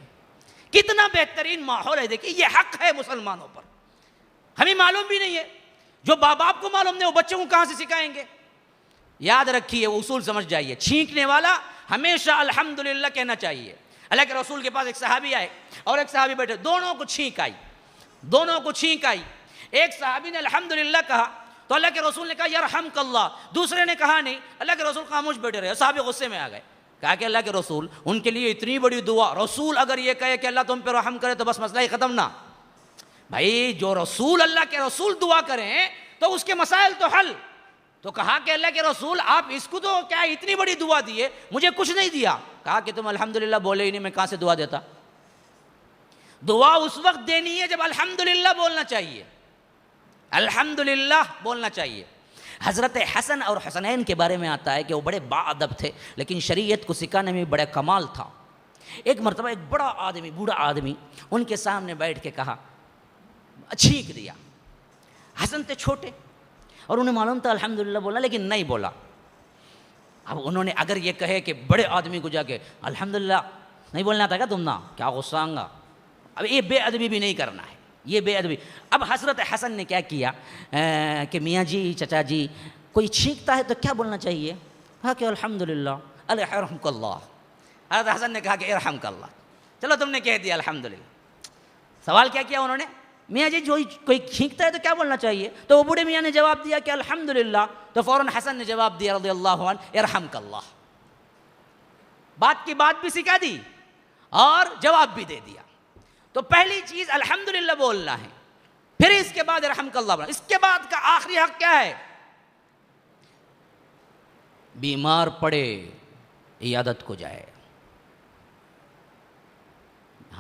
کتنا بہترین ماحول ہے، دیکھیے یہ حق ہے مسلمانوں پر، ہمیں معلوم بھی نہیں ہے، جو باپ باپ کو معلوم نہیں وہ بچوں کو کہاں سے سکھائیں گے؟ یاد رکھیے، وہ اصول سمجھ جائیے، چھینکنے والا ہمیشہ الحمدللہ کہنا چاہیے۔ اللہ کے رسول کے پاس ایک صحابی آئے اور ایک صحابی بیٹھے، دونوں کو چھینک آئی، ایک صحابی نے الحمدللہ کہا تو اللہ کے رسول نے کہا یرحمک اللہ، دوسرے نے کہا نہیں، اللہ کے رسول خاموش بیٹھے رہے، صحابی غصے میں آ گئے، کہا کہ اللہ کے رسول ان کے لیے اتنی بڑی دعا، رسول اگر یہ کہے کہ اللہ تم پہ رحم کرے تو بس مسئلہ ہی ختم نہ۔ بھائی جو رسول، اللہ کے رسول دعا کریں تو اس کے مسائل تو حل۔ تو کہا کہ اللہ کے رسول آپ اس کو تو کیا اتنی بڑی دعا دیے، مجھے کچھ نہیں دیا۔ کہا کہ تم الحمدللہ بولے ہی نہیں، میں کہاں سے دعا دیتا؟ دعا اس وقت دینی ہے جب الحمدللہ بولنا چاہیے، الحمدللہ بولنا چاہیے۔ حضرت حسن اور حسنین کے بارے میں آتا ہے کہ وہ بڑے باادب تھے، لیکن شریعت کو سکھانے میں بڑا کمال تھا۔ ایک مرتبہ ایک بڑا آدمی، بوڑھا آدمی ان کے سامنے بیٹھ کے کہا، چھینک دیا۔ حسن تھے چھوٹے اور انہیں معلوم تھا الحمدللہ بولنا، لیکن نہیں بولا۔ اب انہوں نے اگر یہ کہے کہ بڑے آدمی کو جا کے الحمدللہ نہیں بولنا تھا کیا تم نا، کیا غصہ آؤں گا؟ اب یہ بے ادبی بھی نہیں کرنا ہے، یہ بے ادبی۔ اب حضرت حسن نے کیا کیا کہ میاں جی، چچا جی، کوئی چھینکتا ہے تو کیا بولنا چاہیے؟ کہا کہ الحمدللہ، یرحمک اللہ۔ حضرت حسن نے کہا کہ یرحمک اللہ، چلو تم نے کہہ دیا الحمدللہ۔ سوال کیا کیا انہوں نے؟ میاں جی جو کوئی چھینکتا ہے تو کیا بولنا چاہیے؟ تو وہ بوڑھے میاں نے جواب دیا کہ الحمدللہ، تو فوراً حسن نے جواب دیا رضی اللہ عنہ، یرحمک اللہ۔ بات کی بات بھی سکھا دی اور جواب بھی دے دیا۔ تو پہلی چیز الحمدللہ بولنا ہے، پھر اس کے بعد یرحمک اللہ بولنا۔ اس کے بعد کا آخری حق کیا ہے؟ بیمار پڑے عیادت کو جائے۔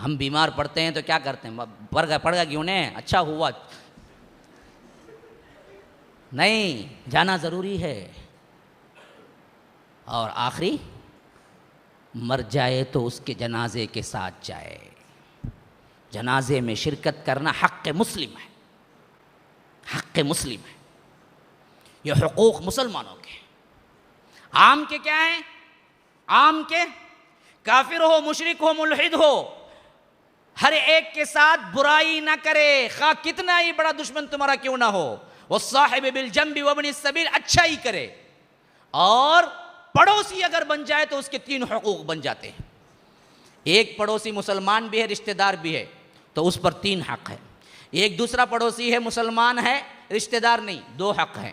ہم بیمار پڑتے ہیں تو کیا کرتے ہیں؟ پڑ گیا کیوں نے، اچھا ہوا، نہیں، جانا ضروری ہے۔ اور آخری، مر جائے تو اس کے جنازے کے ساتھ جائے۔ جنازے میں شرکت کرنا حق مسلم ہے، حق مسلم ہے، یہ حقوق مسلمانوں کے۔ عام کے کیا ہیں؟ عام کے کافر ہو، مشرک ہو، ملحد ہو، ہر ایک کے ساتھ برائی نہ کرے، خواہ کتنا ہی بڑا دشمن تمہارا کیوں نہ ہو۔ والصاحب بالجنب وابن السبیل، اچھا ہی کرے، اور پڑوسی اگر بن جائے تو اس کے 3 حقوق بن جاتے ہیں۔ ایک پڑوسی مسلمان بھی ہے، رشتہ دار بھی ہے، تو اس پر 3 حق ہے۔ ایک دوسرا پڑوسی ہے، مسلمان ہے، رشتہ دار نہیں، 2 حق ہیں۔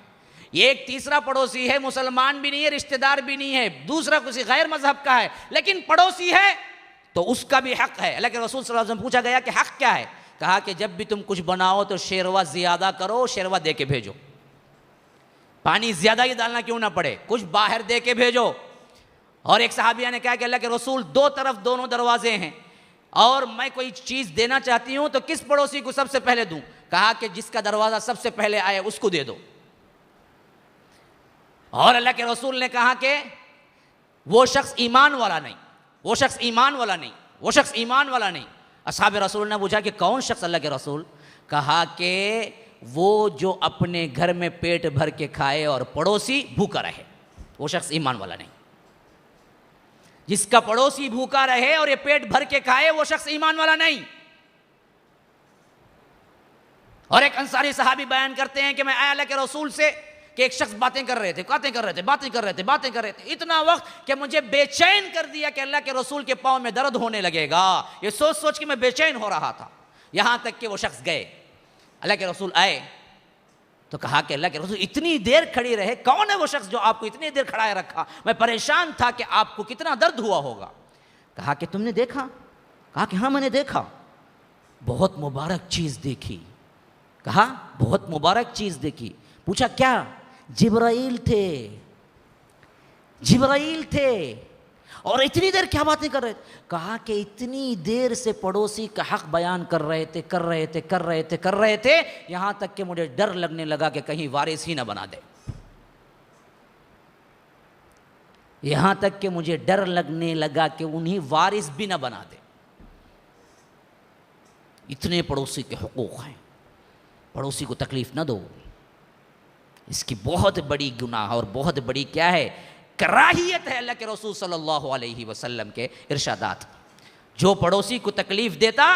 ایک تیسرا پڑوسی ہے، مسلمان بھی نہیں ہے، رشتہ دار بھی نہیں ہے، دوسرا کسی غیر مذہب کا ہے، لیکن پڑوسی ہے تو اس کا بھی حق ہے۔ اللہ کے رسول صلی اللہ علیہ وسلم پوچھا گیا کہ حق کیا ہے؟ کہا کہ جب بھی تم کچھ بناؤ تو شیروا زیادہ کرو، شیروا دے کے بھیجو، پانی زیادہ ہی ڈالنا کیوں نہ پڑے، کچھ باہر دے کے بھیجو۔ اور ایک صحابیہ نے کہا کہ اللہ کے رسول 2 طرف دونوں دروازے ہیں، اور میں کوئی چیز دینا چاہتی ہوں تو کس پڑوسی کو سب سے پہلے دوں؟ کہا کہ جس کا دروازہ سب سے پہلے آئے اس کو دے دو۔ اور اللہ کے رسول نے کہا کہ وہ شخص ایمان والا نہیں، وہ شخص ایمان والا نہیں، وہ شخص ایمان والا نہیں۔ اصحاب رسول نے پوچھا کہ کون شخص اللہ کے رسول؟ کہا کہ وہ جو اپنے گھر میں پیٹ بھر کے کھائے اور پڑوسی بھوکا رہے، وہ شخص ایمان والا نہیں۔ جس کا پڑوسی بھوکا رہے اور یہ پیٹ بھر کے کھائے، وہ شخص ایمان والا نہیں۔ اور ایک انصاری صحابی بیان کرتے ہیں کہ میں آیا اللہ کے رسول سے کہ ایک شخص باتیں کر رہے تھے، اتنا وقت کہ مجھے بے چین کر دیا کہ اللہ کے رسول کے پاؤں میں درد ہونے لگے گا، یہ سوچ سوچ کے میں بے چین ہو رہا تھا۔ یہاں تک کہ وہ شخص گئے، اللہ کے رسول آئے تو کہا کہ اللہ کے رسول اتنی دیر کھڑی رہے، کون ہے وہ شخص جو آپ کو اتنی دیر کھڑائے رکھا؟ میں پریشان تھا کہ آپ کو کتنا درد ہوا ہوگا۔ کہا کہ تم نے دیکھا؟ کہا کہ ہاں میں نے دیکھا، بہت مبارک چیز دیکھی۔ کہا بہت مبارک چیز دیکھی۔ پوچھا کیا؟ جبرائیل تھے اور اتنی دیر کیا باتیں کر رہے تھے؟ کہا کہ اتنی دیر سے پڑوسی کا حق بیان کر رہے تھے یہاں تک کہ مجھے ڈر لگنے لگا کہ کہیں وارث ہی نہ بنا دے، یہاں تک کہ مجھے ڈر لگنے لگا کہ انہیں وارث بھی نہ بنا دے۔ اتنے پڑوسی کے حقوق ہیں، پڑوسی کو تکلیف نہ دو۔ اس کی بہت بڑی گناہ اور بہت بڑی کیا ہے، کراہیت ہے اللہ کے رسول صلی اللہ علیہ وسلم کے ارشادات۔ جو پڑوسی کو تکلیف دیتا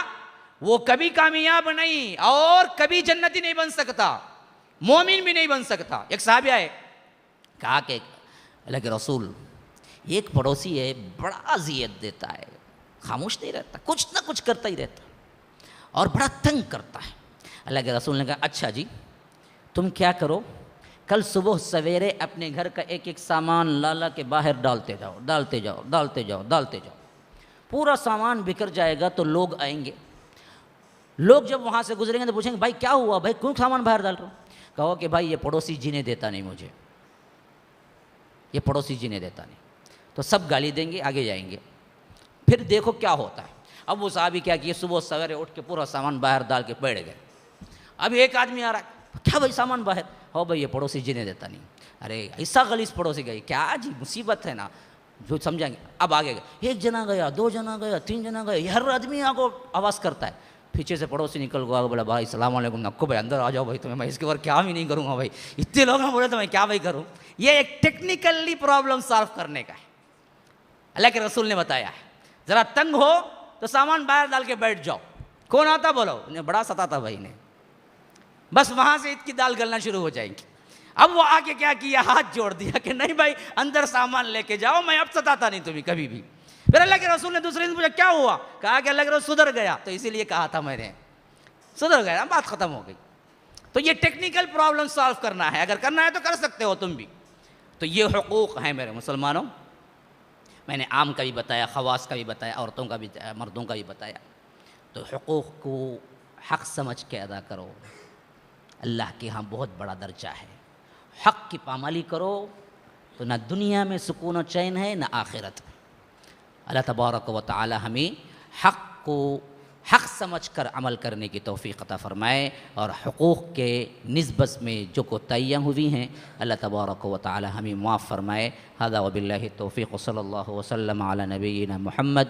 وہ کبھی کامیاب نہیں اور کبھی جنتی نہیں بن سکتا، مومن بھی نہیں بن سکتا۔ ایک صحابی آئے، کہا کہ اللہ کے رسول ایک پڑوسی ہے، بڑا اذیت دیتا ہے، خاموش نہیں رہتا، کچھ نہ کچھ کرتا ہی رہتا اور بڑا تنگ کرتا ہے۔ اللہ کے رسول نے کہا اچھا جی، تم کیا کرو، کل صبح سویرے اپنے گھر کا ایک ایک سامان لالا کے باہر ڈالتے جاؤ، پورا سامان بکھر جائے گا تو لوگ آئیں گے، لوگ جب وہاں سے گزریں گے تو پوچھیں گے بھائی کیا ہوا، بھائی کیوں سامان باہر ڈال رہے ہو؟ کہو کہ بھائی یہ پڑوسی جینے دیتا نہیں مجھے، یہ پڑوسی جینے دیتا نہیں، تو سب گالی دیں گے، آگے جائیں گے، پھر دیکھو کیا ہوتا ہے۔ اب وہ صحابی کیا کیے، صبح سویرے اٹھ کے پورا سامان باہر ڈال کے بیٹھ گئے۔ اب ایک آدمی آ رہا ہے، کیا بھائی سامان باہر؟ ہو بھائی یہ پڑوسی جینے دیتا نہیں۔ ارے ایسا غلیظ پڑوسی گئی، کیا جی مصیبت ہے نا، جو سمجھیں گے۔ اب آگے گئے، 1 جنا گیا، 2 جنا گیا، 3 جنا گیا، ہر آدمی آ کو آواز کرتا ہے، پیچھے سے پڑوسی نکل گیا، بولا بھائی السلام علیکم، نکو بھائی اندر آ جاؤ بھائی، تمہیں میں اس کے اوپر کیا بھی نہیں کروں گا بھائی، اتنے لوگ بولے تو میں کیا بھائی کروں۔ یہ ایک ٹیکنیکلی پرابلم سالو کرنے کا ہے، اللہ کے رسول نے بتایا ہے۔ ذرا تنگ ہو تو سامان باہر ڈال کے بیٹھ جاؤ، کون آتا بولو، انہیں بڑا ستاتا بھائی نے، بس وہاں سے عید کی دال گلنا شروع ہو جائیں گی۔ اب وہ آگے کیا کیا، ہاتھ جوڑ دیا کہ نہیں بھائی اندر سامان لے کے جاؤ، میں اب ستاتا نہیں تمہیں کبھی بھی۔ پھر اللہ کے رسول نے دوسرے دن پوچھا کیا ہوا؟ کہا کہ اللہ کے رسول سدھر گیا، تو اسی لیے کہا تھا میں نے، سدھر گیا، بات ختم ہو گئی۔ تو یہ ٹیکنیکل پرابلم سالو کرنا ہے، اگر کرنا ہے تو کر سکتے ہو تم بھی۔ تو یہ حقوق ہیں میرے مسلمانوں، میں نے عام کا بھی بتایا، خواص کا بھی بتایا، عورتوں کا بھی، مردوں کا بھی بتایا۔ تو حقوق کو حق سمجھ کے ادا کرو، اللہ کے ہاں بہت بڑا درجہ ہے۔ حق کی پامالی کرو تو نہ دنیا میں سکون و چین ہے نہ آخرت۔ اللہ تبارک و تعالی ہمیں حق کو حق سمجھ کر عمل کرنے کی توفیق عطا فرمائے، اور حقوق کے نسبت میں جو کوتاہیاں ہوئی ہیں اللہ تبارک و تعالی ہمیں معاف فرمائے۔ ھذا وباللہ التوفیق، صلی اللہ وسلم علی نبینا محمد۔